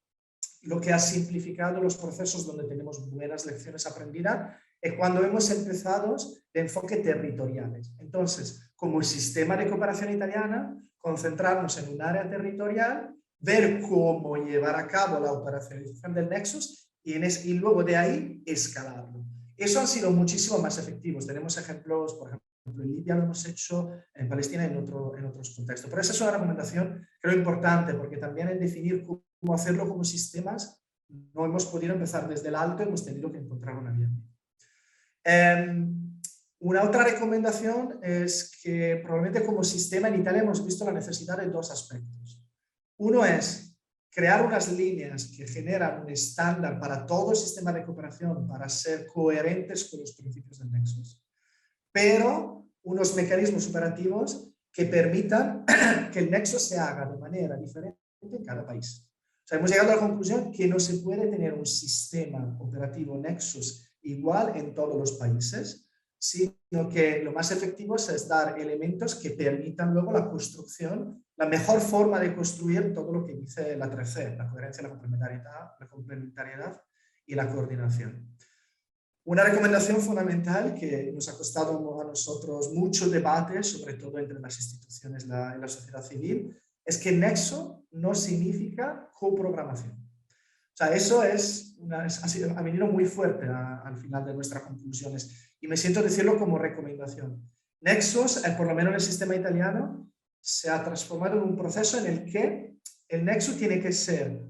lo que ha simplificado los procesos donde tenemos buenas lecciones aprendidas es cuando hemos empezado de enfoque territoriales. Entonces, como el sistema de cooperación italiana, concentrarnos en un área territorial, ver cómo llevar a cabo la operacionalización del Nexus y luego de ahí escalarlo. Eso han sido muchísimo más efectivos. Tenemos ejemplos, por ejemplo, en Libia lo hemos hecho, en Palestina en otros contextos. Pero esa es una recomendación, creo, importante, porque también en definir cómo hacerlo como sistemas, no hemos podido empezar desde el alto, hemos tenido que encontrar una vía. Una otra recomendación es que probablemente como sistema en Italia hemos visto la necesidad de 2 aspectos. Uno es crear unas líneas que generan un estándar para todo el sistema de cooperación para ser coherentes con los principios del Nexus, pero unos mecanismos operativos que permitan que el Nexus se haga de manera diferente en cada país. O sea, hemos llegado a la conclusión que no se puede tener un sistema operativo Nexus igual en todos los países, sino que lo más efectivo es dar elementos que permitan luego la construcción, la mejor forma de construir todo lo que dice la 3C, la coherencia, la complementariedad y la coordinación. Una recomendación fundamental que nos ha costado a nosotros mucho debate, sobre todo entre las instituciones y la sociedad civil, es que nexo no significa coprogramación. O sea, eso ha venido muy fuerte al final de nuestras conclusiones y me siento decirlo como recomendación. Nexus, por lo menos en el sistema italiano, se ha transformado en un proceso en el que el nexo tiene que ser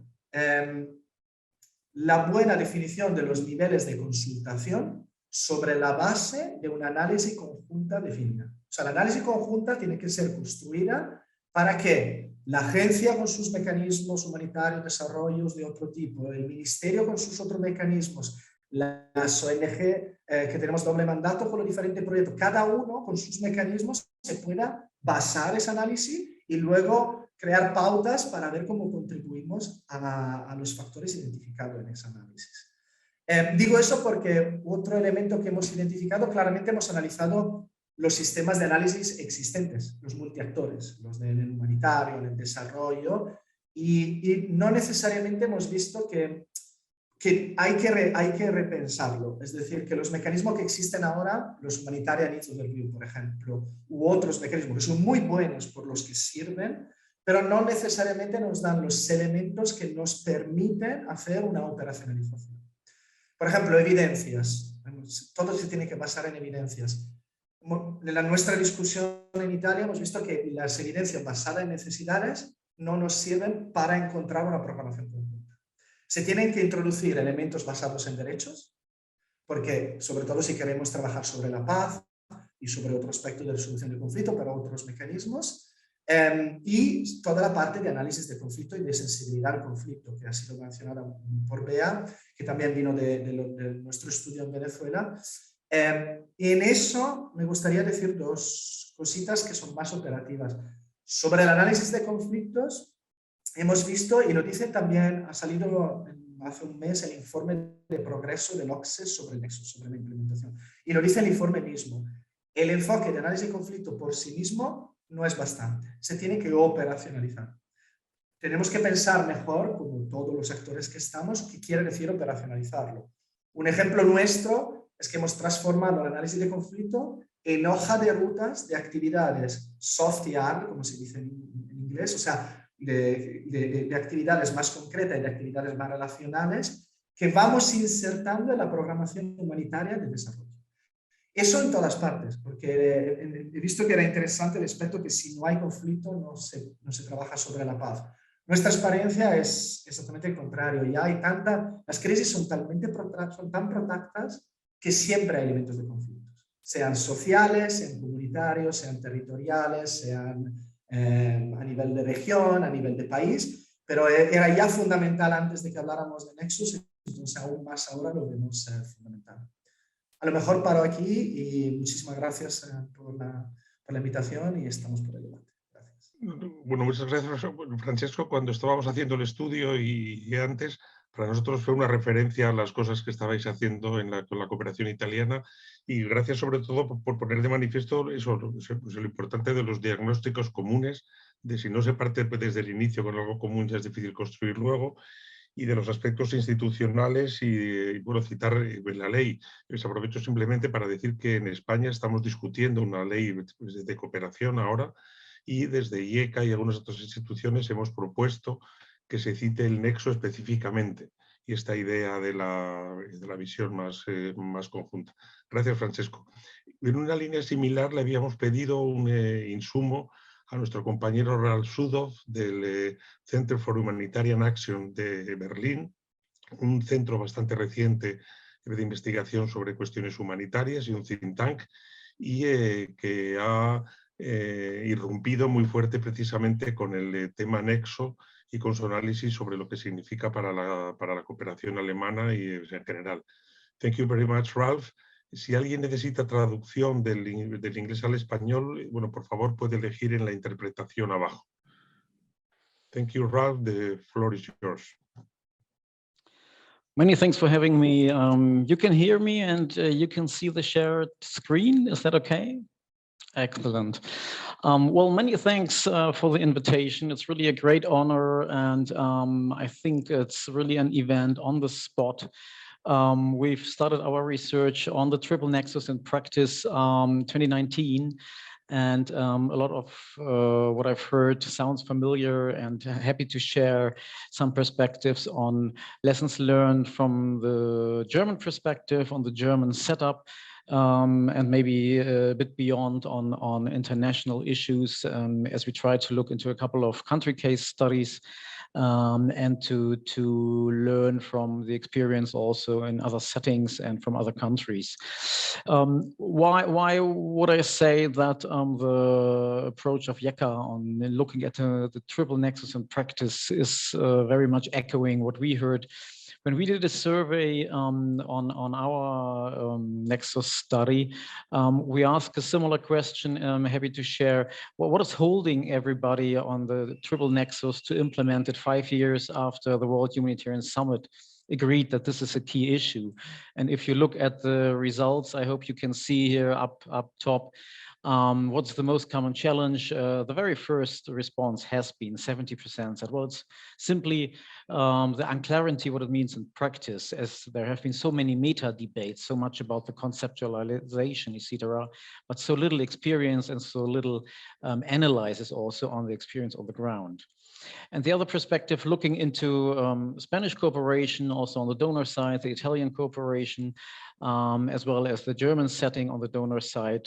la buena definición de los niveles de consultación sobre la base de un análisis conjunta definida. O sea, la análisis conjunta tiene que ser construida para que la agencia con sus mecanismos humanitarios, desarrollos de otro tipo, el ministerio con sus otros mecanismos, las ONG que tenemos doble mandato con los diferentes proyectos, cada uno con sus mecanismos se pueda basar ese análisis y luego crear pautas para ver cómo contribuimos a los factores identificados en ese análisis. Digo eso porque otro elemento que hemos identificado, claramente hemos analizado los sistemas de análisis existentes, los multiactores, los del humanitario, el desarrollo, y no necesariamente hemos visto que hay que repensarlo. Es decir, que los mecanismos que existen ahora, los Humanitarian Needs Overview, por ejemplo, u otros mecanismos que son muy buenos por los que sirven, pero no necesariamente nos dan los elementos que nos permiten hacer una operacionalización. Por ejemplo, evidencias. Todo se tiene que basar en evidencias. En nuestra discusión en Italia hemos visto que las evidencias basadas en necesidades no nos sirven para encontrar una programación conjunta. Se tienen que introducir elementos basados en derechos, porque sobre todo si queremos trabajar sobre la paz y sobre otro aspecto de resolución de conflicto, pero otros mecanismos, y toda la parte de análisis de conflicto y de sensibilidad al conflicto, que ha sido mencionada por Bea, que también vino de nuestro estudio en Venezuela. Y en eso me gustaría decir dos cositas que son más operativas. Sobre el análisis de conflictos, hemos visto, y lo dice también, ha salido hace un mes el informe de progreso del OCSE sobre el Nexus, sobre la implementación. Y lo dice el informe mismo. El enfoque de análisis de conflicto por sí mismo no es bastante. Se tiene que operacionalizar. Tenemos que pensar mejor, como todos los actores que estamos, qué quiere decir operacionalizarlo. Un ejemplo nuestro es que hemos transformado el análisis de conflicto en hoja de rutas de actividades soft y hard, como se dice en inglés, o sea, de actividades más concretas y de actividades más relacionales que vamos insertando en la programación humanitaria de desarrollo. Eso en todas partes, porque he visto que era interesante el aspecto que si no hay conflicto no se trabaja sobre la paz. Nuestra experiencia es exactamente el contrario. Ya hay las crisis son tan protractas que siempre hay elementos de conflictos, sean sociales, sean comunitarios, sean territoriales, sean a nivel de región, a nivel de país, pero era ya fundamental antes de que habláramos de Nexus, entonces aún más ahora lo vemos fundamental. A lo mejor paro aquí y muchísimas gracias por la invitación y estamos por el debate. Gracias. Bueno, muchas gracias, Francesco. Cuando estábamos haciendo el estudio y antes, para nosotros fue una referencia a las cosas que estabais haciendo con la cooperación italiana y gracias sobre todo por poner de manifiesto eso, pues lo importante de los diagnósticos comunes, de si no se parte desde el inicio con algo común ya es difícil construir luego, y de los aspectos institucionales y bueno, citar la ley. Les aprovecho simplemente para decir que en España estamos discutiendo una ley de cooperación ahora y desde IECA y algunas otras instituciones hemos propuesto que se cite el nexo específicamente y esta idea de la visión más conjunta. Gracias, Francesco. En una línea similar le habíamos pedido un insumo a nuestro compañero Ralf Sudov del Center for Humanitarian Action de Berlín, un centro bastante reciente de investigación sobre cuestiones humanitarias y un think tank, y que ha irrumpido muy fuerte precisamente con el tema nexo y con su análisis sobre lo que significa para la cooperación alemana y en general. Thank you very much, Ralf. Si alguien necesita traducción del inglés al español, bueno, por favor puede elegir en la interpretación abajo. Thank you, Ralf. The floor is yours. Many thanks for having me. You can hear me and you can see the shared screen. Is that okay? Excellent. Well, many thanks for the invitation. It's really a great honor, and I think it's really an event on the spot. We've started our research on the triple nexus in practice 2019, and a lot of what I've heard sounds familiar, and happy to share some perspectives on lessons learned from the German perspective, on the German setup, and maybe a bit beyond on international issues as we try to look into a couple of country case studies and to learn from the experience also in other settings and from other countries. Why would I say that the approach of JECA on looking at the triple nexus in practice is very much echoing what we heard when we did a survey on our Nexus study? We asked a similar question. I'm happy to share what is holding everybody on the triple Nexus to implement it 5 years after the World Humanitarian Summit agreed that this is a key issue. And if you look at the results, I hope you can see here up top, what's the most common challenge? The very first response has been 70% said, well, it's simply the unclarity what it means in practice, as there have been so many meta debates, so much about the conceptualization, etc., but so little experience and so little analysis also on the experience on the ground. And the other perspective, looking into Spanish cooperation, also on the donor side, the Italian cooperation, as well as the German setting on the donor side,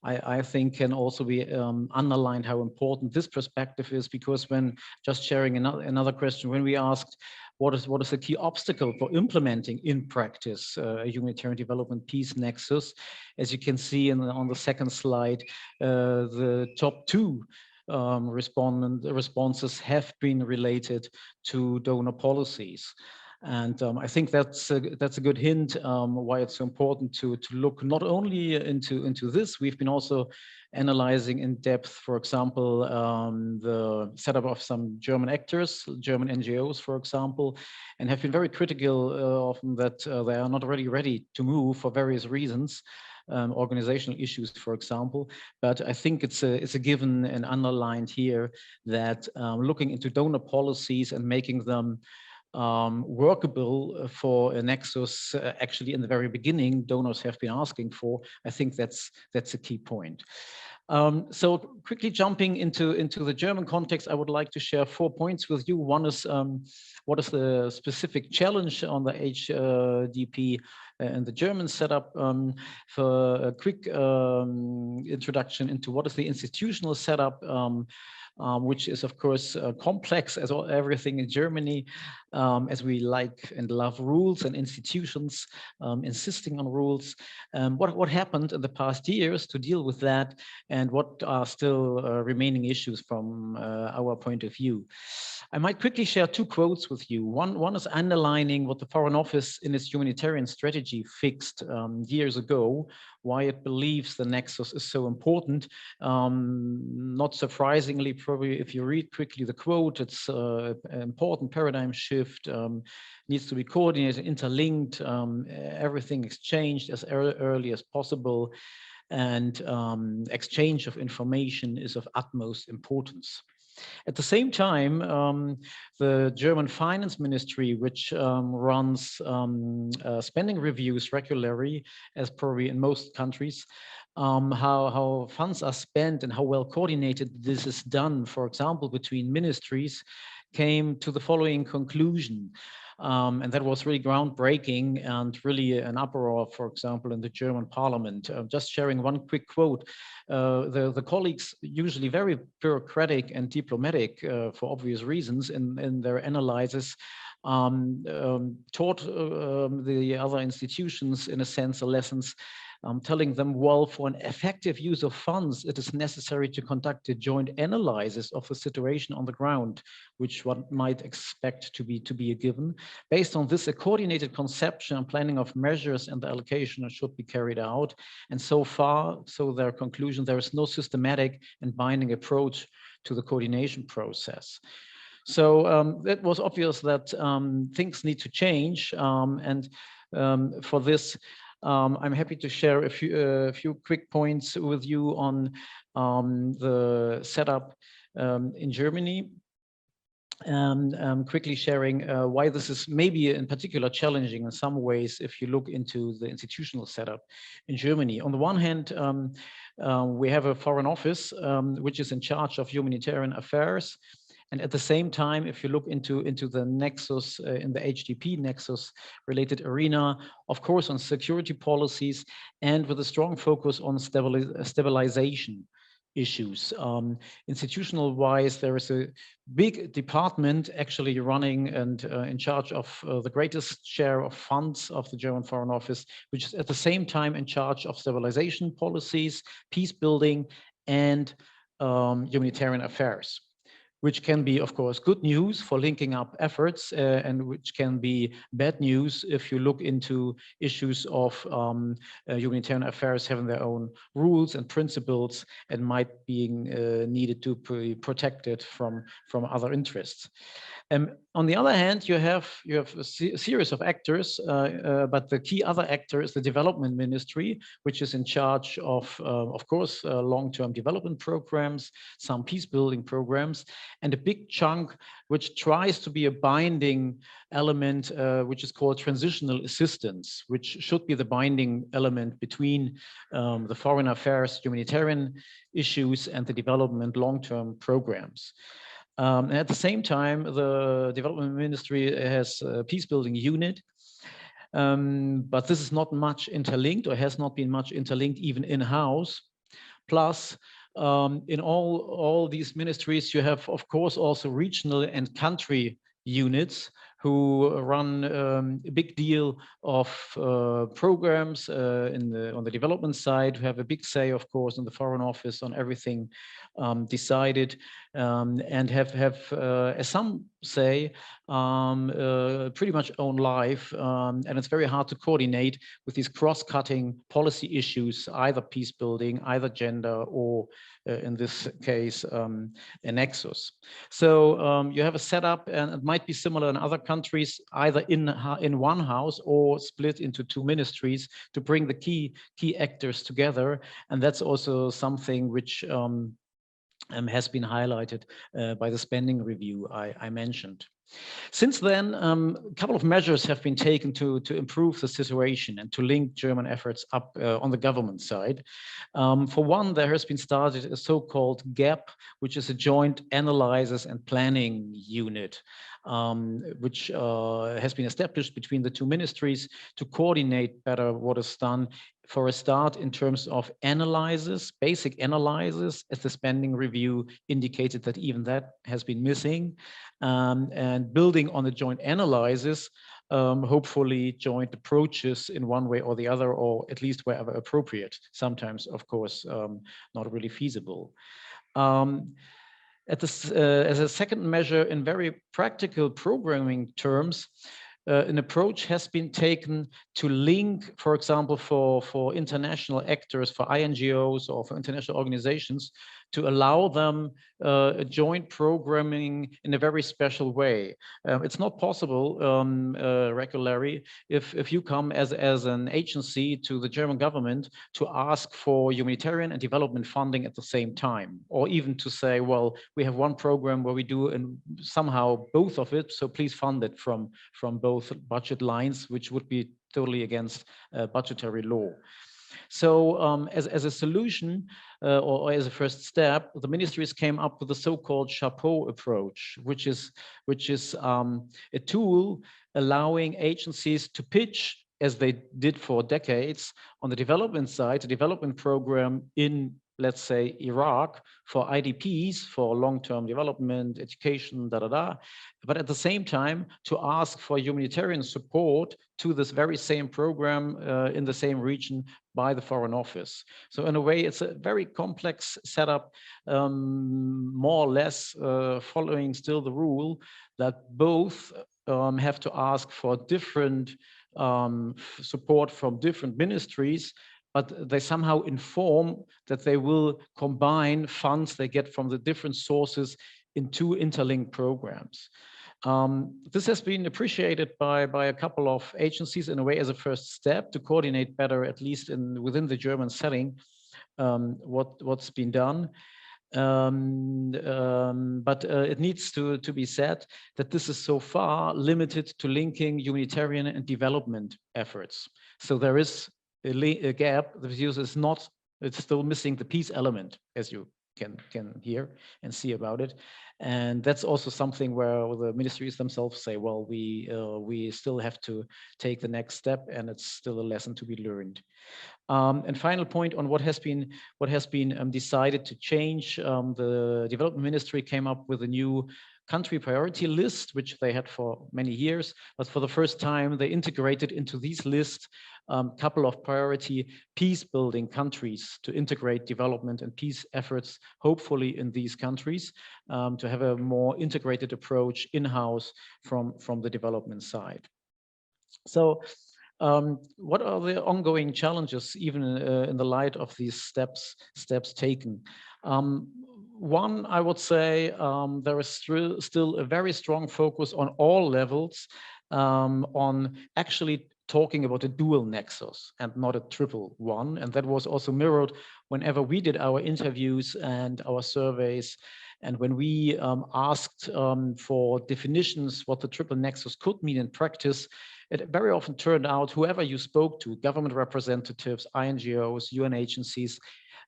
I think can also be underlined how important this perspective is, because when just sharing another question, when we asked what is the key obstacle for implementing in practice a humanitarian development peace nexus, as you can see on the second slide, the top two responses have been related to donor policies. And I think that's a good hint why it's so important to look not only into this. We've been also analyzing in depth, for example, the setup of some German actors, German NGOs, for example, and have been very critical often that they are not really ready to move for various reasons. Organizational issues, for example, but I think it's a given and underlined here that looking into donor policies and making them workable for a nexus, actually in the very beginning, donors have been asking for. I think that's a key point. So quickly jumping into the German context, I would like to share 4 points with you. One is what is the specific challenge on the HDP and the German setup. For a quick introduction into what is the institutional setup, which is of course complex as everything in Germany, as we like and love rules and institutions, insisting on rules. What happened in the past years to deal with that, and what are still remaining issues from our point of view? I might quickly share 2 quotes with you. One is underlining what the Foreign Office in its humanitarian strategy fixed years ago, why it believes the nexus is so important. Not surprisingly, probably if you read quickly the quote, it's an important paradigm shift, needs to be coordinated, interlinked, everything exchanged as early as possible, and exchange of information is of utmost importance. At the same time, the German Finance Ministry, which runs spending reviews regularly, as probably in most countries, how funds are spent and how well coordinated this is done, for example, between ministries, came to the following conclusion. And that was really groundbreaking and really an uproar, for example, in the German parliament. Just sharing one quick quote. The colleagues, usually very bureaucratic and diplomatic for obvious reasons in their analysis, taught the other institutions, in a sense, the lessons, telling them, well, for an effective use of funds, it is necessary to conduct a joint analysis of the situation on the ground, which one might expect to be a given. Based on this, a coordinated conception and planning of measures and the allocation should be carried out. And so far, so their conclusion, there is no systematic and binding approach to the coordination process. So it was obvious that things need to change, and for this, I'm happy to share a few quick points with you on the setup in Germany, and quickly sharing why this is maybe in particular challenging in some ways if you look into the institutional setup in Germany. On the one hand, we have a Foreign Office which is in charge of humanitarian affairs. And at the same time, if you look into the nexus, in the HDP nexus related arena, of course, on security policies and with a strong focus on stabilization issues. Institutional wise, there is a big department actually running and in charge of the greatest share of funds of the German Foreign Office, which is at the same time in charge of stabilization policies, peace building, and humanitarian affairs. which can be, of course, good news for linking up efforts, and which can be bad news if you look into issues of humanitarian affairs having their own rules and principles and might being needed to be protected from other interests. On the other hand, you have a series of actors, but the key other actor is the development ministry, which is in charge of course, long-term development programs, some peace building programs, and a big chunk which tries to be a binding element, which is called transitional assistance, which should be the binding element between the foreign affairs, humanitarian issues, and the development long-term programs. And at the same time, the development ministry has a peace building unit, but this is not much interlinked, or has not been much interlinked even in-house. Plus, in all these ministries, you have, of course, also regional and country units who run a big deal of programs on the development side, who have a big say, of course, in the Foreign Office on everything decided, and have as some say, pretty much own life, and it's very hard to coordinate with these cross-cutting policy issues, either peace building, either gender, or in this case, a nexus. So you have a setup, and it might be similar in other countries, either in one house or split into two ministries to bring the key actors together. And that's also something which has been highlighted by the spending review I mentioned. Since then, a couple of measures have been taken to improve the situation and to link German efforts up on the government side. For one, there has been started a so-called GAP, which is a joint analysis and planning unit, which has been established between the two ministries to coordinate better what is done. For a start, in terms of analysis, basic analysis, as the spending review indicated that even that has been missing, and building on the joint analysis, hopefully joint approaches in one way or the other, or at least wherever appropriate. Sometimes, of course, not really feasible. As a second measure, in very practical programming terms, an approach has been taken to link, for example, for international actors, for INGOs or for international organizations, to allow them a joint programming in a very special way. It's not possible regularly if you come as an agency to the German government to ask for humanitarian and development funding at the same time, or even to say, well, we have one program where we do and somehow both of it, so please fund it from both budget lines, which would be totally against budgetary law. So as a solution or as a first step, the ministries came up with the so-called chapeau approach, which is a tool allowing agencies to pitch, as they did for decades, on the development side, a development program in, let's say, Iraq for IDPs, for long-term development, education, but at the same time to ask for humanitarian support to this very same program in the same region by the Foreign Office. So in a way, it's a very complex setup, more or less following still the rule that both have to ask for different support from different ministries, but they somehow inform that they will combine funds they get from the different sources in two interlinked programs. This has been appreciated by a couple of agencies in a way as a first step to coordinate better, at least within the German setting, what's been done. But it needs to be said that this is so far limited to linking humanitarian and development efforts. So there is a gap. The user is not, it's still missing the peace element, as you can hear and see about it. And that's also something where the ministries themselves say, well, we still have to take the next step, and it's still a lesson to be learned. And final point on what has been decided to change. The development ministry came up with a new country priority list, which they had for many years, but for the first time they integrated into these lists couple of priority peace-building countries to integrate development and peace efforts, hopefully in these countries, to have a more integrated approach in-house from the development side. So what are the ongoing challenges, even in the light of these steps taken? One, I would say there is still a very strong focus on all levels on actually talking about a dual nexus and not a triple one. And that was also mirrored whenever we did our interviews and our surveys. And when we asked for definitions, what the triple nexus could mean in practice, it very often turned out whoever you spoke to, government representatives, NGOs, UN agencies,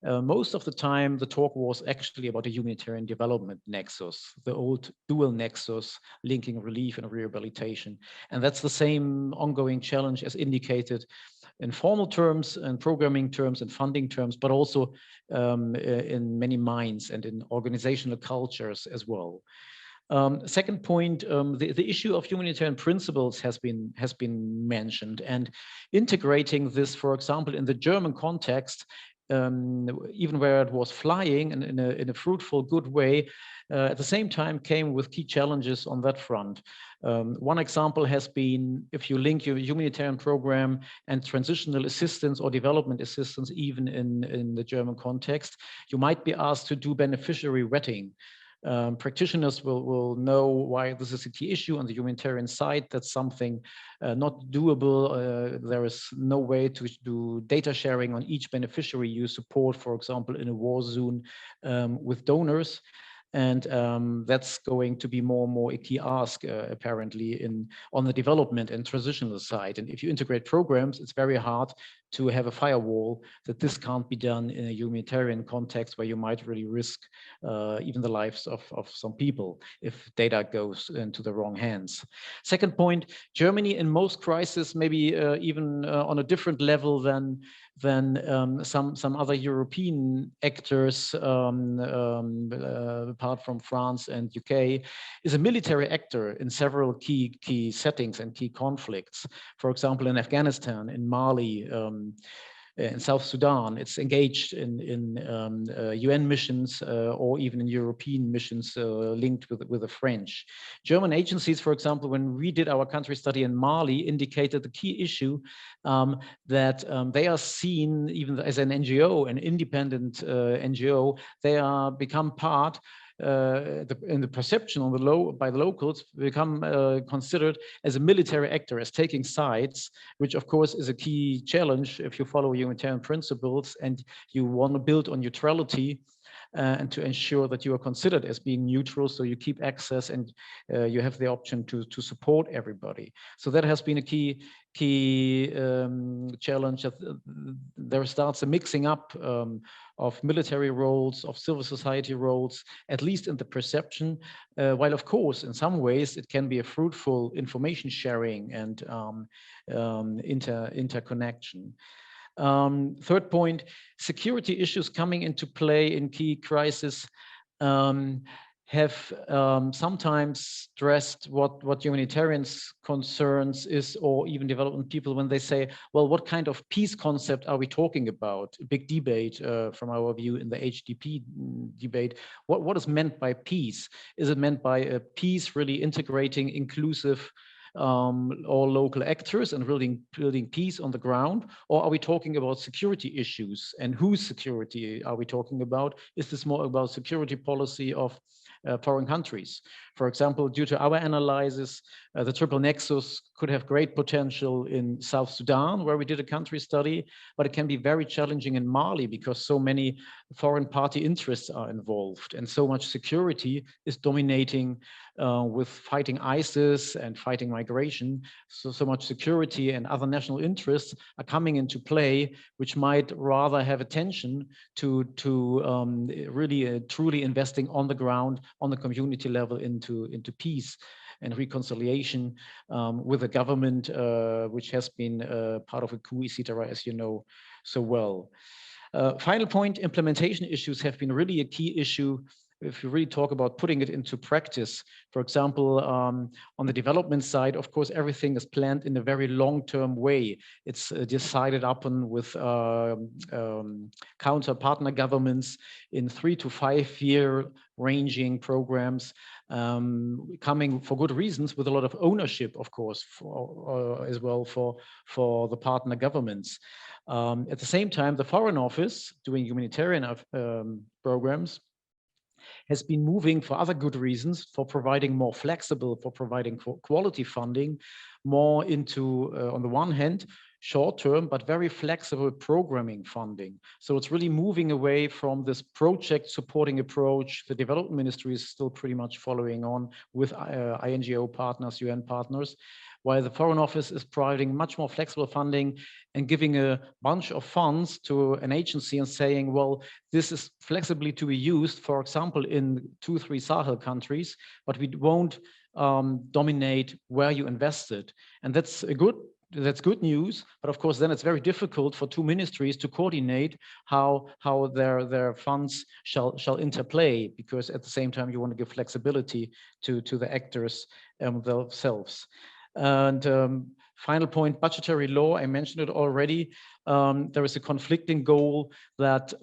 most of the time the talk was actually about a humanitarian development nexus, the old dual nexus linking relief and rehabilitation. And that's the same ongoing challenge as indicated in formal terms and programming terms and funding terms, but also in many minds and in organizational cultures as well. Second point, the issue of humanitarian principles has been mentioned, and integrating this, for example, in the German context, even where it was flying and in a fruitful, good way, at the same time came with key challenges on that front. One example has been if you link your humanitarian program and transitional assistance or development assistance, even in the German context, you might be asked to do beneficiary vetting. Practitioners will know why this is a key issue on the humanitarian side. That's something not doable. There is no way to do data sharing on each beneficiary you support, for example, in a war zone with donors. And that's going to be more and more a key ask, apparently, on the development and transitional side. And if you integrate programs, it's very hard to have a firewall that this can't be done in a humanitarian context where you might really risk even the lives of some people if data goes into the wrong hands. Second point, Germany in most crises, maybe even on a different level than some other European actors, apart from France and UK, is a military actor in several key settings and key conflicts. For example, in Afghanistan, in Mali, in South Sudan, it's engaged in UN missions or even in European missions linked with the French. German agencies, for example, when we did our country study in Mali, indicated the key issue that they are seen even as an NGO, an independent NGO, they are become part in the perception by the locals, become considered as a military actor, as taking sides, which of course is a key challenge if you follow humanitarian principles and you want to build on neutrality and to ensure that you are considered as being neutral, so you keep access and you have the option to support everybody. So that has been a key challenge. There starts a mixing up of military roles, of civil society roles, at least in the perception, while of course in some ways it can be a fruitful information sharing and interconnection. Third point, security issues coming into play in key crises have sometimes stressed what humanitarians concerns is, or even development people, when they say, well, what kind of peace concept are we talking about? A big debate from our view in the HDP debate. What is meant by peace? Is it meant by a peace really integrating inclusive all local actors and building peace on the ground? Or are we talking about security issues, and whose security are we talking about? Is this more about security policy of foreign countries? For example, due to our analysis, the triple nexus could have great potential in South Sudan, where we did a country study, but it can be very challenging in Mali because so many foreign party interests are involved and so much security is dominating with fighting ISIS and fighting migration. So much security and other national interests are coming into play, which might rather have attention to really truly investing on the ground, on the community level into peace and reconciliation with a government which has been part of a coup, etc., as you know so well. Final point, implementation issues have been really a key issue if you really talk about putting it into practice, for example, on the development side, of course, everything is planned in a very long-term way. It's decided upon with counter partner governments in 3 to 5 year ranging programs, coming for good reasons with a lot of ownership, of course, as well for the partner governments. At the same time, the Foreign Office, doing humanitarian programs, has been moving for other good reasons, for providing more flexible, for providing quality funding, more into, on the one hand, short-term, but very flexible programming funding. So it's really moving away from this project supporting approach. The development ministry is still pretty much following on with INGO partners, UN partners, while the Foreign Office is providing much more flexible funding and giving a bunch of funds to an agency and saying, well, this is flexibly to be used, for example, in 2-3 Sahel countries, but we won't dominate where you invested. And that's good news, but of course then it's very difficult for 2 ministries to coordinate how their funds shall interplay, because at the same time you want to give flexibility to the actors themselves. And final point, budgetary law, I mentioned it already. There is a conflicting goal that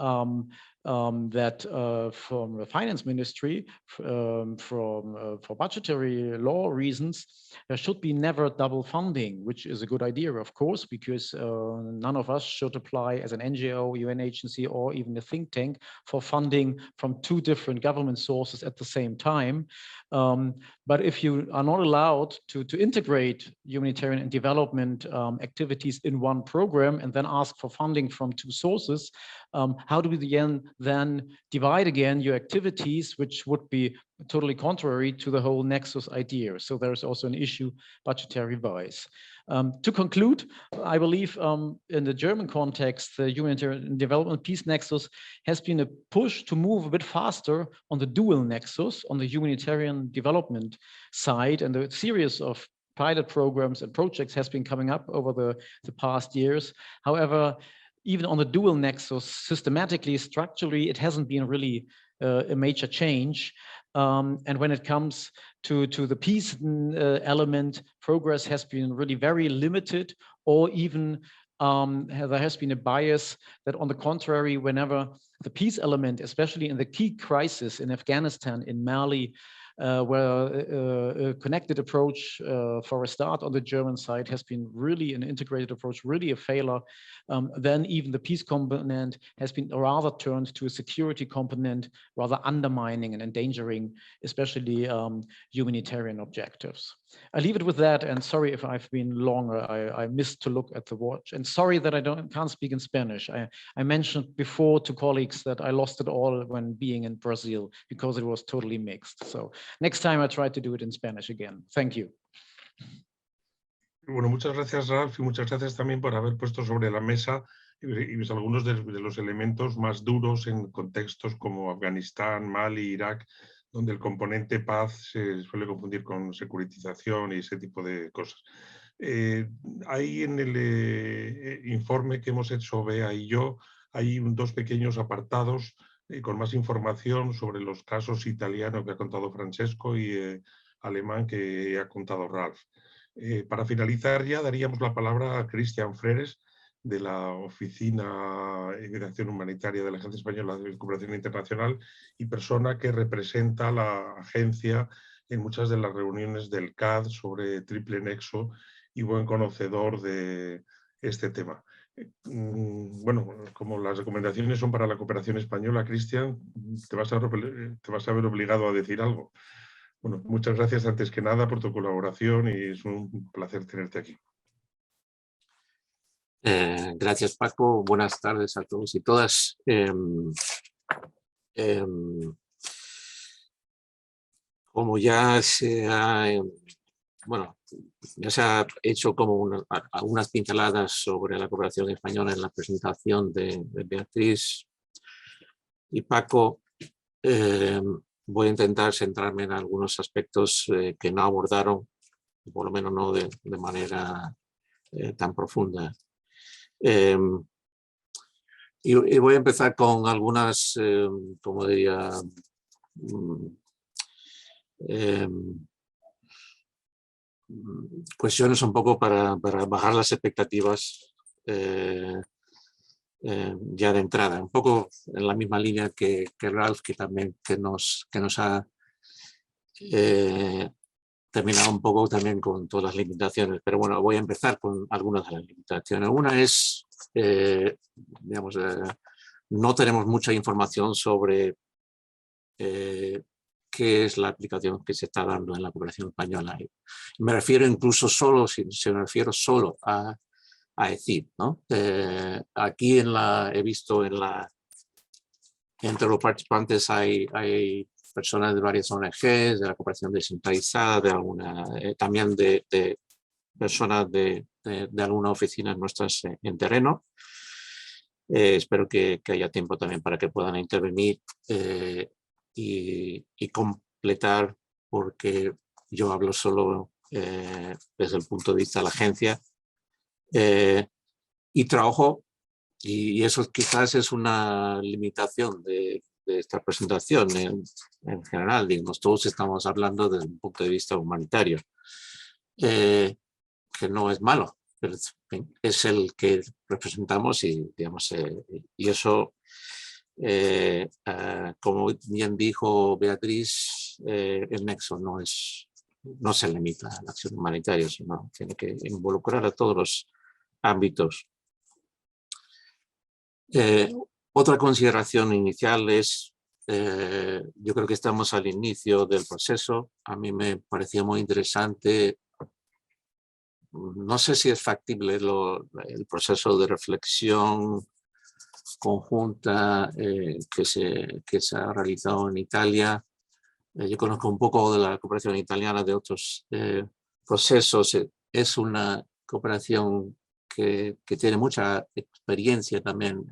from the finance ministry, for budgetary law reasons, there should be never double funding, which is a good idea, of course, because none of us should apply as an NGO, UN agency, or even a think tank for funding from 2 different government sources at the same time. But if you are not allowed to integrate humanitarian and development activities in one program and then ask for funding from 2 sources, how do we then divide again your activities, which would be totally contrary to the whole Nexus idea? So there's also an issue budgetary-wise. To conclude, I believe in the German context, the Humanitarian Development Peace Nexus has been a push to move a bit faster on the dual nexus, on the humanitarian development side, and a series of pilot programs and projects has been coming up over the past years. However, even on the dual nexus, systematically, structurally, it hasn't been really a major change. And when it comes to the peace element, progress has been really very limited, or even there has been a bias that, on the contrary, whenever the peace element, especially in the key crisis in Afghanistan, in Mali, where a connected approach for a start on the German side has been really an integrated approach, really a failure, then even the peace component has been rather turned to a security component, rather undermining and endangering, especially humanitarian objectives. I leave it with that, and sorry if I've been longer. I missed to look at the watch, and sorry that I can't speak in Spanish. I mentioned before to colleagues that I lost it all when being in Brazil because it was totally mixed. So next time I try to do it in Spanish again. Thank you. Bueno, muchas gracias, Ralph, y muchas gracias también por haber puesto sobre la mesa algunos de los elementos más duros en contextos como Afganistán, Mali, Irak, donde el componente paz se suele confundir con securitización y ese tipo de cosas. Ahí en el informe que hemos hecho Bea y yo, hay 2 pequeños apartados con más información sobre los casos italianos que ha contado Francesco y alemán que ha contado Ralph. Para finalizar ya daríamos la palabra a Cristian Freres, de la Oficina de Acción Humanitaria de la Agencia Española de Cooperación Internacional y persona que representa a la agencia en muchas de las reuniones del CAD sobre triple nexo y buen conocedor de este tema. Bueno, como las recomendaciones son para la cooperación española, Cristian, te vas a ver obligado a decir algo. Bueno, muchas gracias antes que nada por tu colaboración y es un placer tenerte aquí. Gracias, Paco. Buenas tardes a todos y todas. Como ya se ha, ya se ha hecho como algunas pinceladas sobre la cooperación española en la presentación de Beatriz y Paco, voy a intentar centrarme en algunos aspectos que no abordaron, por lo menos no de manera tan profunda. Y voy a empezar con algunas, como diría, cuestiones un poco para bajar las expectativas ya de entrada, un poco en la misma línea que Ralph, que también nos ha terminado un poco también con todas las limitaciones. Pero bueno, voy a empezar con algunas de las limitaciones. Una es, digamos, no tenemos mucha información sobre qué es la aplicación que se está dando en la cooperación española. Me refiero incluso solo, si me refiero solo a ECID, ¿no? Aquí he visto entre los participantes hay personas de varias ONGs, de la cooperación descentralizada, también de personas de algunas oficinas nuestras en terreno. Espero que haya tiempo también para que puedan intervenir y completar, porque yo hablo solo desde el punto de vista de la agencia. Y trabajo, y eso quizás es una limitación de esta presentación en general, digamos, todos estamos hablando desde un punto de vista humanitario, que no es malo, pero es el que representamos y, digamos, y eso, como bien dijo Beatriz, el nexo no se limita a la acción humanitaria, sino tiene que involucrar a todos los ámbitos. Otra consideración inicial es, yo creo que estamos al inicio del proceso. A mí me pareció muy interesante, no sé si es factible el proceso de reflexión conjunta que se ha realizado en Italia. Yo conozco un poco de la cooperación italiana, de otros procesos. Es una cooperación que tiene mucha experiencia también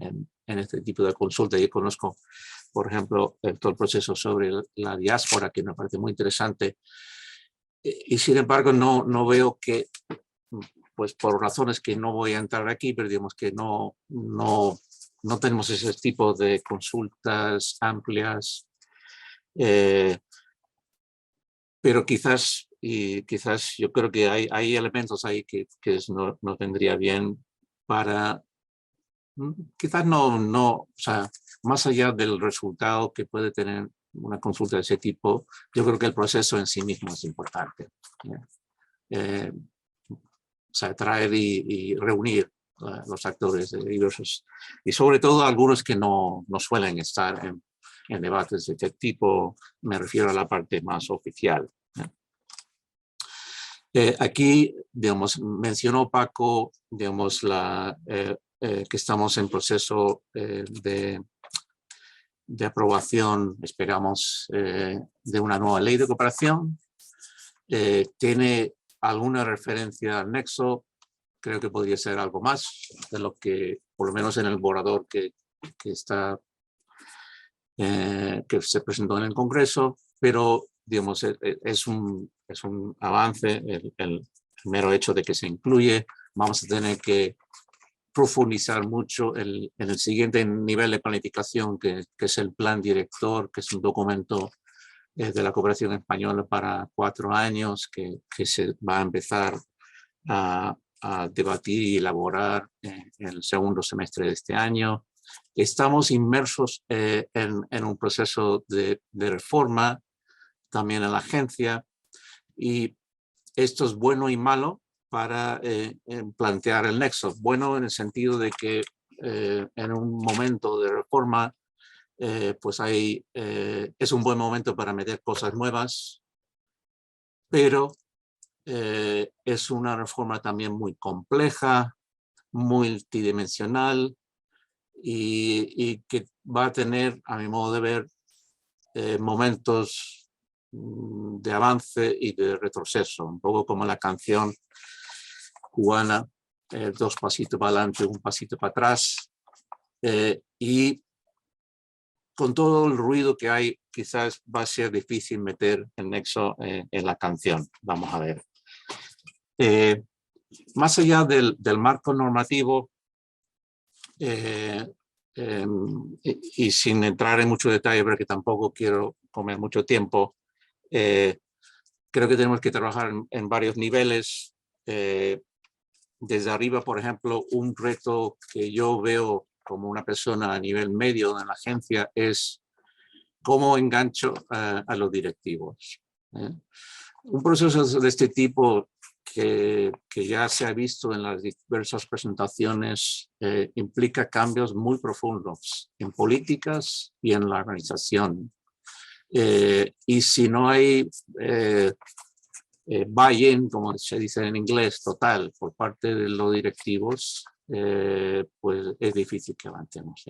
en este tipo de consulta. Yo conozco, por ejemplo, todo el proceso sobre la diáspora, que me parece muy interesante. Y sin embargo, no veo que, pues por razones que no voy a entrar aquí, pero digamos que no tenemos ese tipo de consultas amplias. Pero quizás yo creo que hay elementos ahí que nos vendría bien para, quizás o sea, más allá del resultado que puede tener una consulta de ese tipo, yo creo que el proceso en sí mismo es importante. O sea, traer y reunir los actores diversos y sobre todo algunos que no suelen estar en debates de este tipo. Me refiero a la parte más oficial. Aquí, digamos, mencionó Paco, digamos, que estamos en proceso de aprobación, esperamos, de una nueva ley de cooperación. Tiene alguna referencia al nexo, creo que podría ser algo más de lo que, por lo menos en el borrador que se presentó en el Congreso, pero digamos, es un avance el mero hecho de que se incluye. Vamos a tener que profundizar mucho en el siguiente nivel de planificación, que es el plan director, que es un documento de la cooperación española para 4 años, que se va a empezar a debatir y elaborar en el segundo semestre de este año. Estamos inmersos en un proceso de reforma también en la agencia, y esto es bueno y malo para plantear el nexo. Bueno en el sentido de que en un momento de reforma pues es un buen momento para meter cosas nuevas, pero es una reforma también muy compleja, multidimensional, y que va a tener, a mi modo de ver, momentos de avance y de retroceso, un poco como la canción cubana, 2 pasitos para adelante, 1 pasito para atrás, y con todo el ruido que hay, quizás va a ser difícil meter el nexo en la canción. Vamos a ver. Más allá del marco normativo, y sin entrar en mucho detalle, porque tampoco quiero comer mucho tiempo, creo que tenemos que trabajar en varios niveles. Desde arriba, por ejemplo, un reto que yo veo como una persona a nivel medio en la agencia es cómo engancho a los directivos. Un proceso de este tipo que ya se ha visto en las diversas presentaciones implica cambios muy profundos en políticas y en la organización. Y si no hay buy-in, como se dice en inglés, total, por parte de los directivos, pues es difícil que avancemos.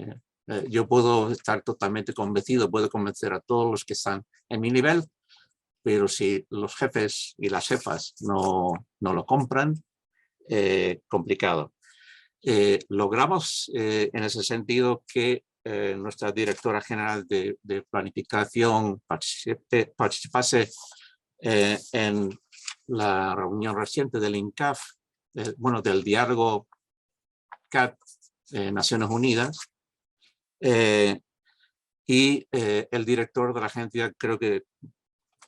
Yo puedo estar totalmente convencido, puedo convencer a todos los que están en mi nivel, pero si los jefes y las jefas no lo compran, complicado. Logramos en ese sentido que nuestra directora general de planificación participase en la reunión reciente del INCAF, del diálogo CAT Naciones Unidas, y el director de la agencia creo que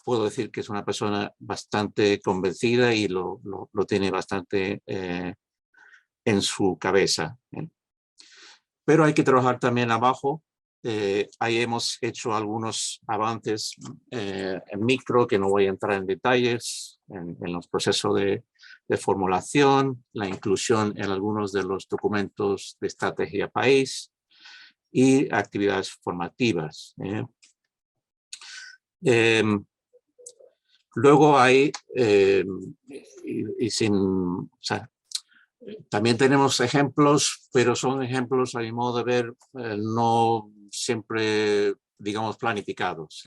puedo decir que es una persona bastante convencida y lo tiene bastante en su cabeza. Pero hay que trabajar también abajo. Ahí hemos hecho algunos avances en micro, que no voy a entrar en detalles, en los procesos de formulación, la inclusión en algunos de los documentos de estrategia país y actividades formativas. Luego hay, también tenemos ejemplos, pero son ejemplos a mi modo de ver no siempre, digamos, planificados.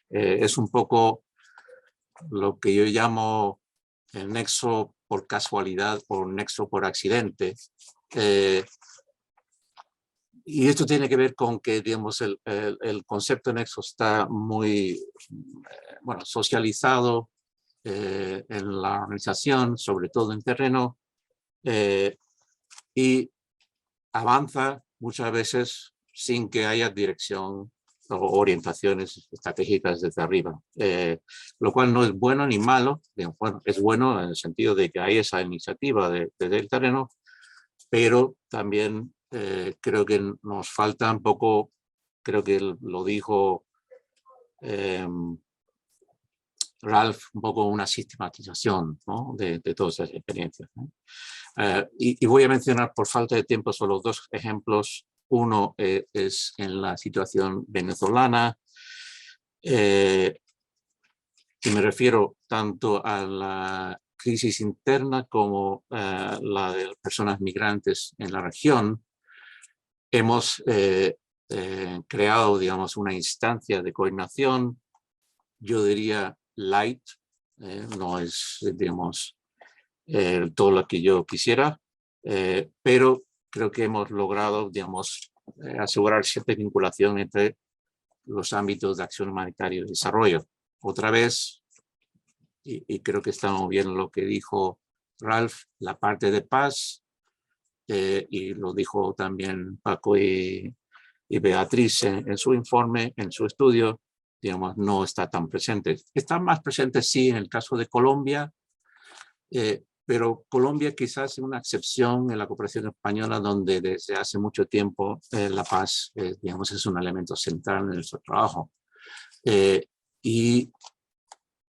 Es un poco lo que yo llamo el nexo por casualidad o nexo por accidente. Y esto tiene que ver con que, digamos, el concepto de nexo está muy socializado en la organización, sobre todo en terreno, y avanza muchas veces sin que haya dirección o orientaciones estratégicas desde arriba, lo cual no es bueno ni malo. Bueno, es bueno en el sentido de que hay esa iniciativa desde el terreno, pero también creo que nos falta un poco, creo que lo dijo Ralph, un poco una sistematización, ¿no? de todas esas experiencias, ¿no? Y voy a mencionar por falta de tiempo solo dos ejemplos. Uno es en la situación venezolana, y me refiero tanto a la crisis interna como la de personas migrantes en la región. Hemos creado, digamos, una instancia de coordinación, yo diría light, no es, digamos, todo lo que yo quisiera, pero creo que hemos logrado, digamos, asegurar cierta vinculación entre los ámbitos de acción humanitaria y desarrollo. Otra vez, y creo que estamos viendo lo que dijo Ralph, la parte de paz, y lo dijo también Paco y Beatriz en su informe, en su estudio, digamos, no está tan presente. Está más presente, sí, en el caso de Colombia, pero Colombia quizás es una excepción en la cooperación española, donde desde hace mucho tiempo la paz, digamos, es un elemento central en nuestro trabajo. Y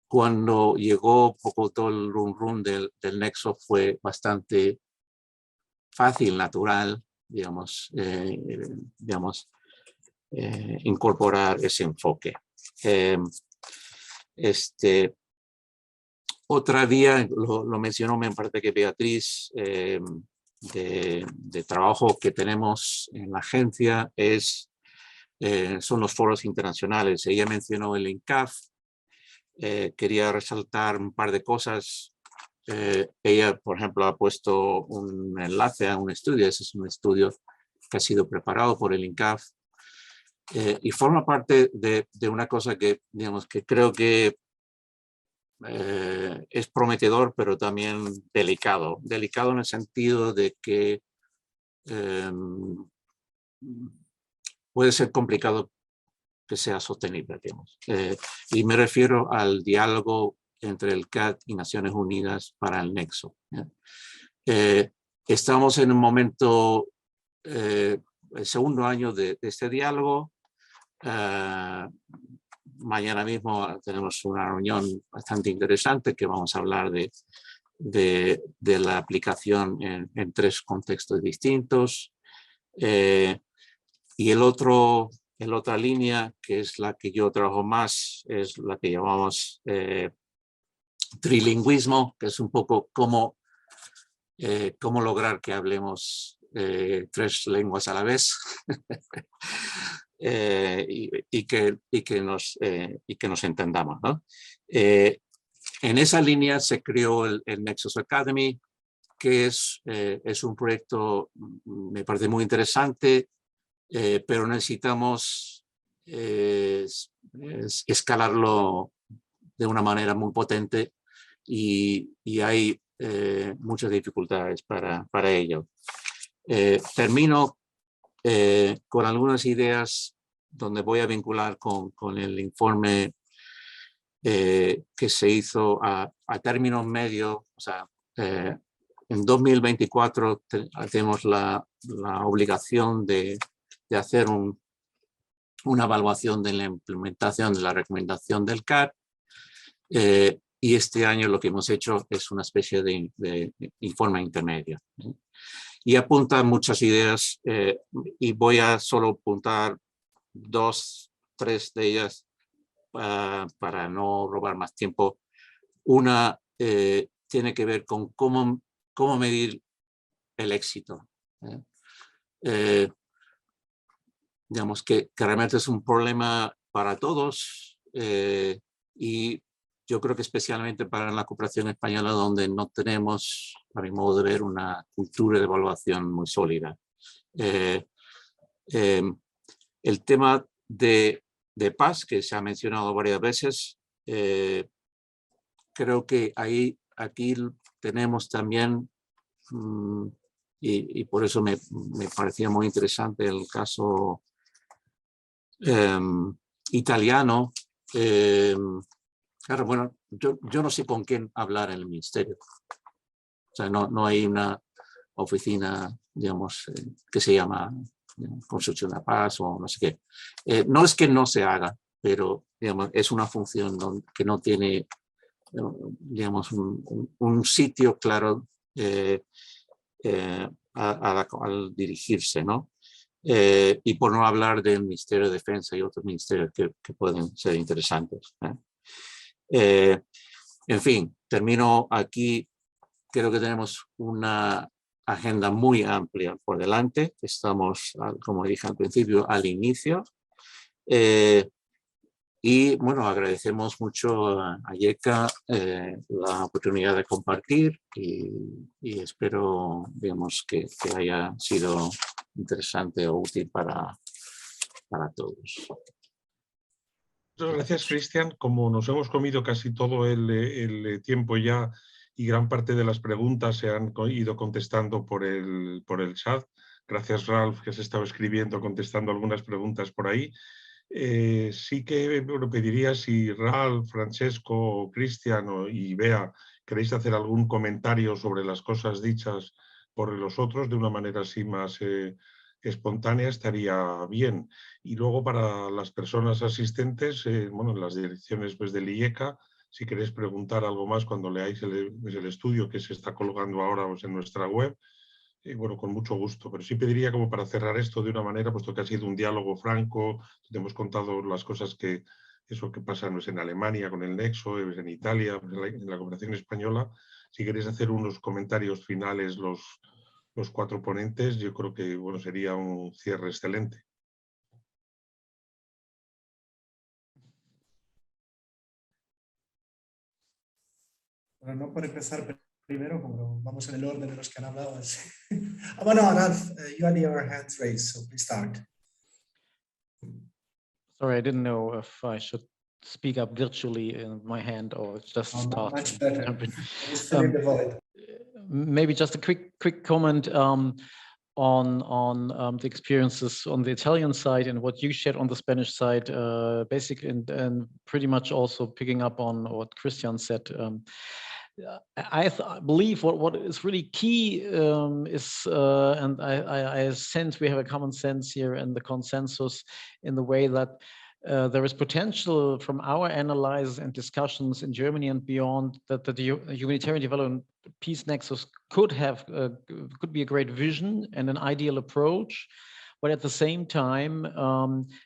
cuando llegó poco todo el rum del nexo, fue bastante fácil, natural, digamos, incorporar ese enfoque. Otra vía, lo mencionó, me parece que Beatriz, de trabajo que tenemos en la agencia son los foros internacionales. Ella mencionó el INCAF. Quería resaltar un par de cosas. Ella, por ejemplo, ha puesto un enlace a un estudio. Ese es un estudio que ha sido preparado por el INCAF. Y forma parte de una cosa que, digamos, que creo que es prometedor, pero también delicado. Delicado en el sentido de que puede ser complicado que sea sostenible, digamos. Y me refiero al diálogo entre el CAT y Naciones Unidas para el Nexo. Estamos en un momento, el segundo año de este diálogo. Mañana mismo tenemos una reunión bastante interesante que vamos a hablar de la aplicación en 3 contextos distintos. Y la otra línea, que es la que yo trabajo más, es la que llamamos trilingüismo, que es un poco cómo lograr que hablemos 3 lenguas a la vez y que nos entendamos, ¿no? En esa línea se creó el Nexus Academy, que es un proyecto, me parece muy interesante, pero necesitamos escalarlo de una manera muy potente y hay muchas dificultades para ello. Termino con algunas ideas donde voy a vincular con el informe que se hizo a términos medios. O sea, en 2024 tenemos la obligación de hacer una evaluación de la implementación de la recomendación del CAT. Y este año lo que hemos hecho es una especie de informe intermedio. Y apunta muchas ideas y voy a solo apuntar 2, 3 de ellas para no robar más tiempo. Una tiene que ver con cómo medir el éxito. Digamos que realmente es un problema para todos y yo creo que especialmente para la cooperación española, donde no tenemos, a mi modo de ver, una cultura de evaluación muy sólida. El tema de paz, que se ha mencionado varias veces, creo que aquí tenemos también, y por eso me parecía muy interesante el caso italiano. Claro, bueno, yo no sé con quién hablar en el ministerio. O sea, no hay una oficina, digamos, que se llama Construcción de la Paz o no sé qué. No es que no se haga, pero digamos, es una función que no tiene, digamos, un sitio claro al dirigirse, ¿no? Y por no hablar del Ministerio de Defensa y otros ministerios que pueden ser interesantes. En fin, termino aquí. Creo que tenemos una agenda muy amplia por delante. Estamos, como dije al principio, al inicio. Y bueno, agradecemos mucho a YECA la oportunidad de compartir y espero, digamos, que haya sido interesante o útil para todos. Muchas gracias, Cristian. Como nos hemos comido casi todo el tiempo ya y gran parte de las preguntas se han ido contestando por el chat. Gracias, Ralph, que has estado escribiendo, contestando algunas preguntas por ahí. Sí que pediría si Ralph, Francesco, Cristian y Bea queréis hacer algún comentario sobre las cosas dichas por los otros de una manera así más espontánea, estaría bien. Y luego para las personas asistentes, bueno, en las direcciones pues, del IECA, si queréis preguntar algo más cuando leáis el estudio que se está colgando ahora pues, en nuestra web, bueno, con mucho gusto. Pero sí pediría como para cerrar esto de una manera, puesto que ha sido un diálogo franco, te hemos contado las cosas que pasa pues, en Alemania con el Nexo, en Italia, en la cooperación española. Si queréis hacer unos comentarios finales los 4 ponentes, yo creo que bueno, sería un cierre excelente. Bueno, no por empezar primero, como vamos en el orden de los que han hablado. Bueno, Ralph, you had your hands raised, so please start. Sorry, I didn't know if I should speak up virtually in my hand or just start. Much better. It's filling the void. Maybe just a quick comment. on the experiences on the Italian side and what you shared on the Spanish side, basically, and pretty much also picking up on what Christian said. I believe what is really key is, and I sense we have a common sense here and the consensus in the way that there is potential from our analysis and discussions in Germany and beyond that the humanitarian development peace nexus could be a great vision and an ideal approach, but at the same time,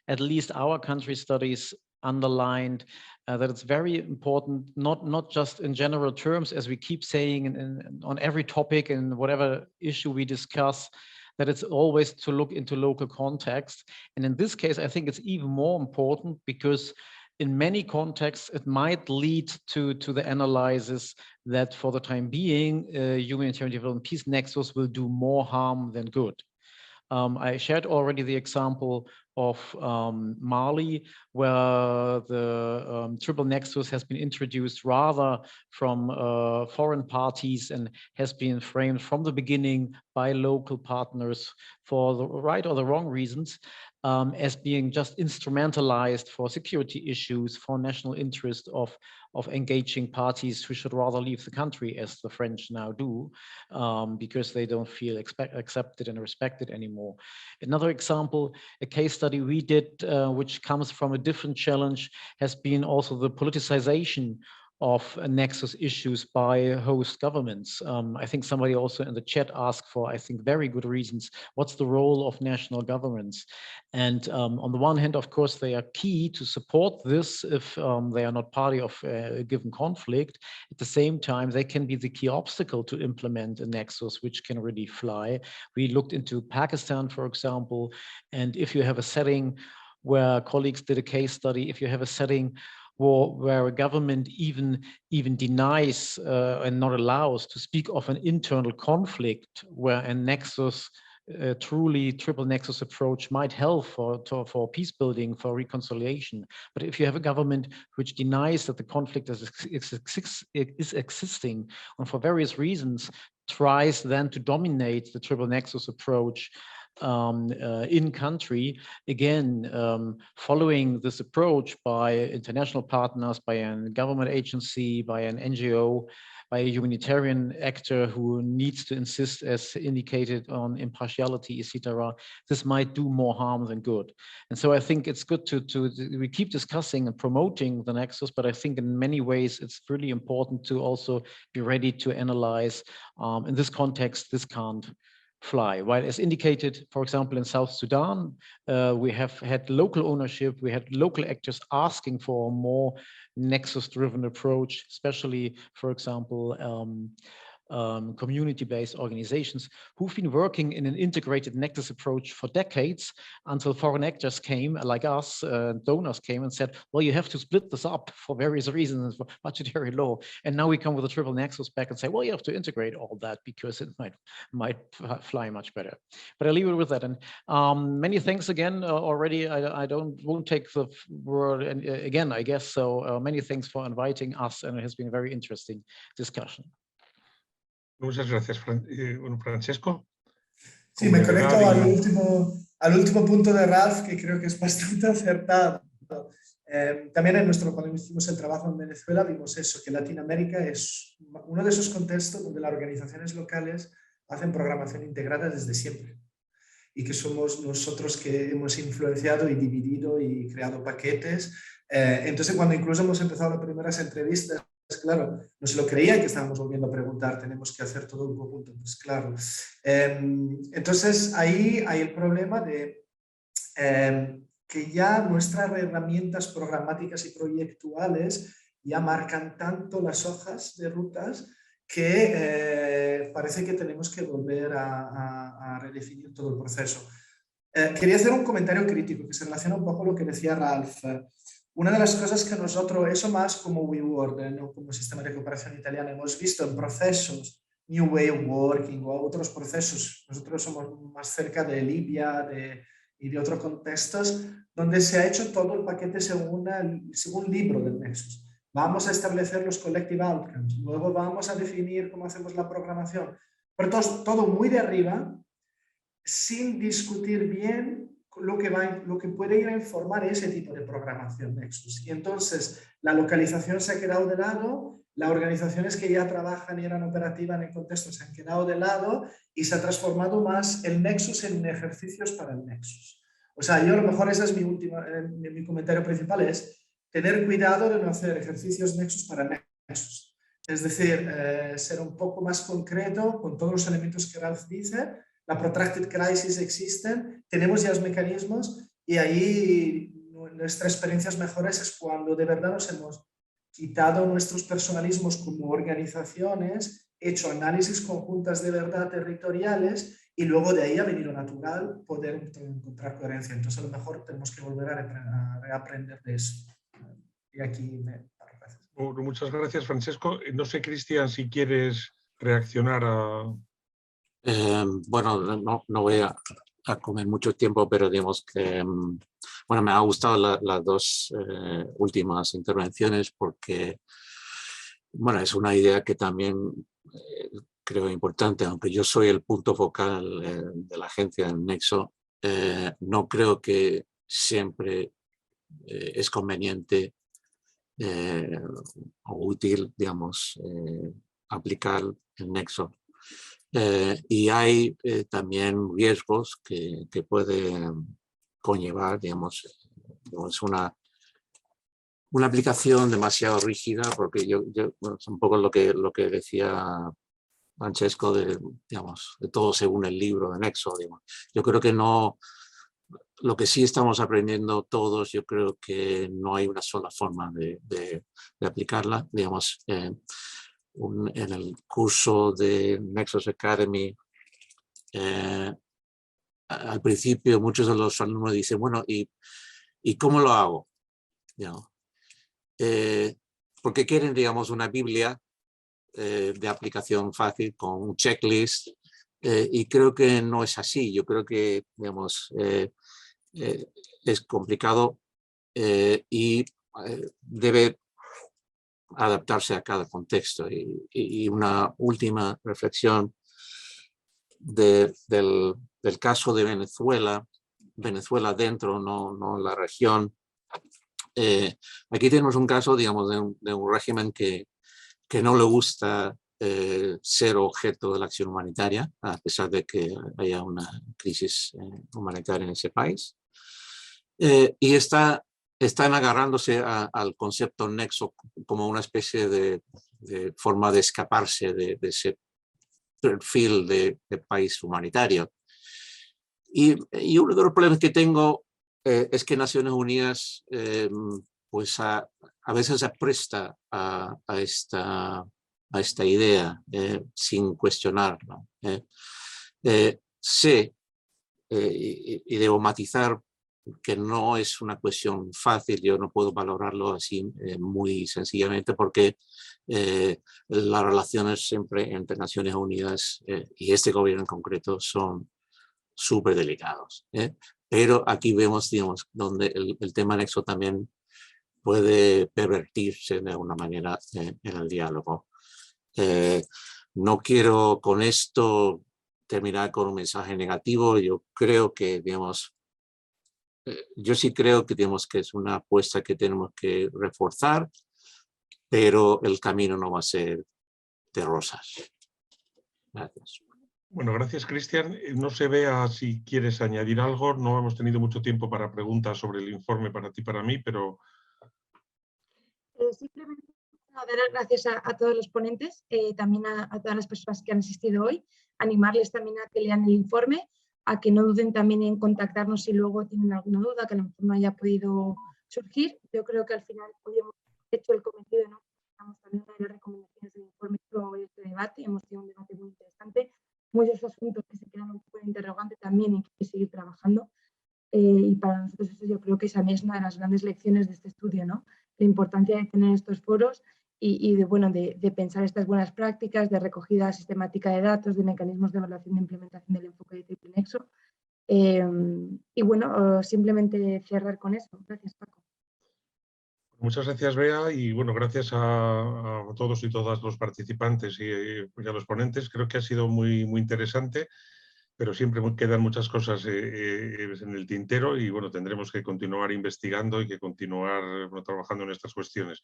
at least our country studies underlined that it's very important, not just in general terms, as we keep saying on every topic and whatever issue we discuss, that it's always to look into local context. And in this case, I think it's even more important because in many contexts, it might lead to the analysis that for the time being, humanitarian development peace nexus will do more harm than good. I shared already the example of Mali, where the triple nexus has been introduced rather from foreign parties and has been framed from the beginning by local partners for the right or the wrong reasons, as being just instrumentalized for security issues, for national interest of engaging parties who should rather leave the country, as the French now do, because they don't feel accepted and respected anymore. Another example, a case study we did, which comes from a different challenge, has been also the politicization of nexus issues by host governments. I think somebody also in the chat asked for, I think, very good reasons. What's the role of national governments? And on the one hand, of course, they are key to support this if they are not party of a given conflict. At the same time, they can be the key obstacle to implement a nexus which can really fly. We looked into Pakistan, for example, and if you have a setting where colleagues did a case study, if you have a setting where a government even denies and not allows to speak of an internal conflict where a nexus, truly triple nexus approach might help for peace building, for reconciliation. But if you have a government which denies that the conflict is existing and for various reasons tries then to dominate the triple nexus approach in country, again, following this approach by international partners, by a government agency, by an NGO, by a humanitarian actor who needs to insist, as indicated, on impartiality, etc., this might do more harm than good. And so I think it's good we keep discussing and promoting the nexus, but I think in many ways it's really important to also be ready to analyze in this context, this can't fly. While as indicated, for example, in South Sudan, we have had local ownership, we had local actors asking for a more nexus-driven approach, especially, for example, community-based organizations who've been working in an integrated nexus approach for decades until foreign actors came, like us, donors came and said, well, you have to split this up for various reasons, for budgetary law. And now we come with a triple nexus back and say, well, you have to integrate all that because it might fly much better. But I'll leave it with that. And many thanks again already. I won't take the word again, I guess. So many thanks for inviting us, and it has been a very interesting discussion. Muchas gracias, Francesco. Sí, me conecto al último punto de Ralph, que creo que es bastante acertado. También cuando hicimos el trabajo en Venezuela vimos eso, que Latinoamérica es uno de esos contextos donde las organizaciones locales hacen programación integrada desde siempre y que somos nosotros que hemos influenciado y dividido y creado paquetes. Entonces, cuando incluso hemos empezado las primeras entrevistas, claro, no se lo creía que estábamos volviendo a preguntar, tenemos que hacer todo un conjunto, pues claro. Entonces ahí hay el problema de que ya nuestras herramientas programáticas y proyectuales ya marcan tanto las hojas de rutas que parece que tenemos que volver a redefinir todo el proceso. Quería hacer un comentario crítico que se relaciona un poco con lo que decía Ralph. Una de las cosas que nosotros, eso más como WeWork, no como sistema de cooperación italiana, hemos visto en procesos, New Way of Working o otros procesos, nosotros somos más cerca de Libia y de otros contextos, donde se ha hecho todo el paquete según libro del Nexus. Vamos a establecer los collective outcomes, luego vamos a definir cómo hacemos la programación, pero todo muy de arriba, sin discutir bien lo que puede ir a informar ese tipo de programación Nexus. Y entonces la localización se ha quedado de lado, las organizaciones que ya trabajan y eran operativas en el contexto se han quedado de lado y se ha transformado más el Nexus en ejercicios para el Nexus. O sea, yo a lo mejor ese es mi comentario principal, es tener cuidado de no hacer ejercicios Nexus para Nexus. Es decir, ser un poco más concreto con todos los elementos que Ralph dice. La protracted crisis existen, tenemos ya los mecanismos y ahí nuestras experiencias mejores es cuando de verdad nos hemos quitado nuestros personalismos como organizaciones, hecho análisis conjuntas de verdad territoriales y luego de ahí ha venido natural poder encontrar coherencia. Entonces a lo mejor tenemos que volver a reaprender de eso. Y aquí me paro. Gracias. Muchas gracias, Francesco. No sé, Cristian, si quieres reaccionar a... Bueno, no voy a comer mucho tiempo, pero digamos que bueno, me ha gustado las dos últimas intervenciones porque bueno, es una idea que también creo importante, aunque yo soy el punto focal de la agencia en Nexo, no creo que siempre es conveniente o útil, digamos, aplicar el Nexo. Y hay también riesgos que puede conllevar, digamos, una aplicación demasiado rígida, porque bueno, es un poco lo que decía Francesco, digamos, de todo según el libro de Nexo. Digamos. Yo creo que no, lo que sí estamos aprendiendo todos, yo creo que no hay una sola forma de aplicarla, digamos, en el curso de Nexus Academy, al principio muchos de los alumnos dicen, bueno, ¿y cómo lo hago? Porque quieren, digamos, una Biblia de aplicación fácil con un checklist y creo que no es así. Yo creo que, digamos, es complicado y debe adaptarse a cada contexto. Y una última reflexión del caso de Venezuela dentro, no la región. Aquí tenemos un caso, digamos, de un régimen que no le gusta ser objeto de la acción humanitaria, a pesar de que haya una crisis humanitaria en ese país. Y están agarrándose al concepto Nexo como una especie de forma de escaparse de ese perfil de país humanitario. Y uno de los problemas que tengo es que Naciones Unidas pues a veces se presta a esta idea sin cuestionarla. Sé y debo matizar que no es una cuestión fácil, yo no puedo valorarlo así muy sencillamente porque las relaciones siempre entre Naciones Unidas y este gobierno en concreto son súper delicados. Pero aquí vemos, digamos, donde el tema Nexo también puede pervertirse de alguna manera en el diálogo. No quiero con esto terminar con un mensaje negativo. Yo creo que, digamos, yo sí creo que, digamos, que es una apuesta que tenemos que reforzar, pero el camino no va a ser de rosas. Gracias. Bueno, gracias, Cristian. No sé, Bea, si quieres añadir algo. No hemos tenido mucho tiempo para preguntas sobre el informe para ti y para mí, pero... Simplemente dar las gracias a todos los ponentes, también a todas las personas que han asistido hoy, animarles también a que lean el informe, a que no duden también en contactarnos si luego tienen alguna duda que a lo mejor no haya podido surgir. Yo creo que al final hoy hemos hecho el cometido, ¿no? Estamos también una de las recomendaciones del informe sobre este debate, hemos tenido un debate muy interesante, muchos asuntos que se quedan un poco de interrogante también y que hay que seguir trabajando. Y para nosotros eso yo creo que esa es una de las grandes lecciones de este estudio, ¿no? La importancia de tener estos foros y de pensar estas buenas prácticas, de recogida sistemática de datos, de mecanismos de evaluación de implementación del enfoque de triple nexo. Y bueno, simplemente cerrar con eso. Gracias, Paco. Muchas gracias, Bea, y bueno, gracias a todos y todas los participantes y a los ponentes. Creo que ha sido muy, muy interesante. pero siempre quedan muchas cosas en el tintero y bueno, tendremos que continuar investigando y que continuar trabajando en estas cuestiones.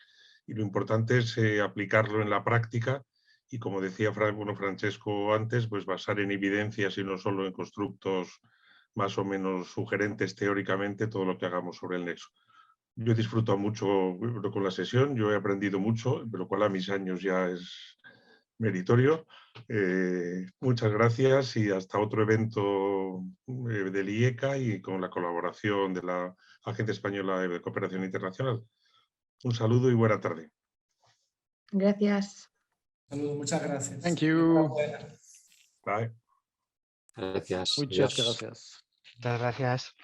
Y lo importante es aplicarlo en la práctica y, como decía Francesco antes, pues basar en evidencias y no solo en constructos más o menos sugerentes teóricamente todo lo que hagamos sobre el nexo. Yo he disfrutado mucho con la sesión, yo he aprendido mucho, lo cual a mis años ya es meritorio. Muchas gracias y hasta otro evento del IECA y con la colaboración de la Agencia Española de Cooperación Internacional. Un saludo y buena tarde. Gracias. Saludos, muchas gracias. Thank you. Bye. Gracias. Muchas Adiós. gracias. Muchas gracias.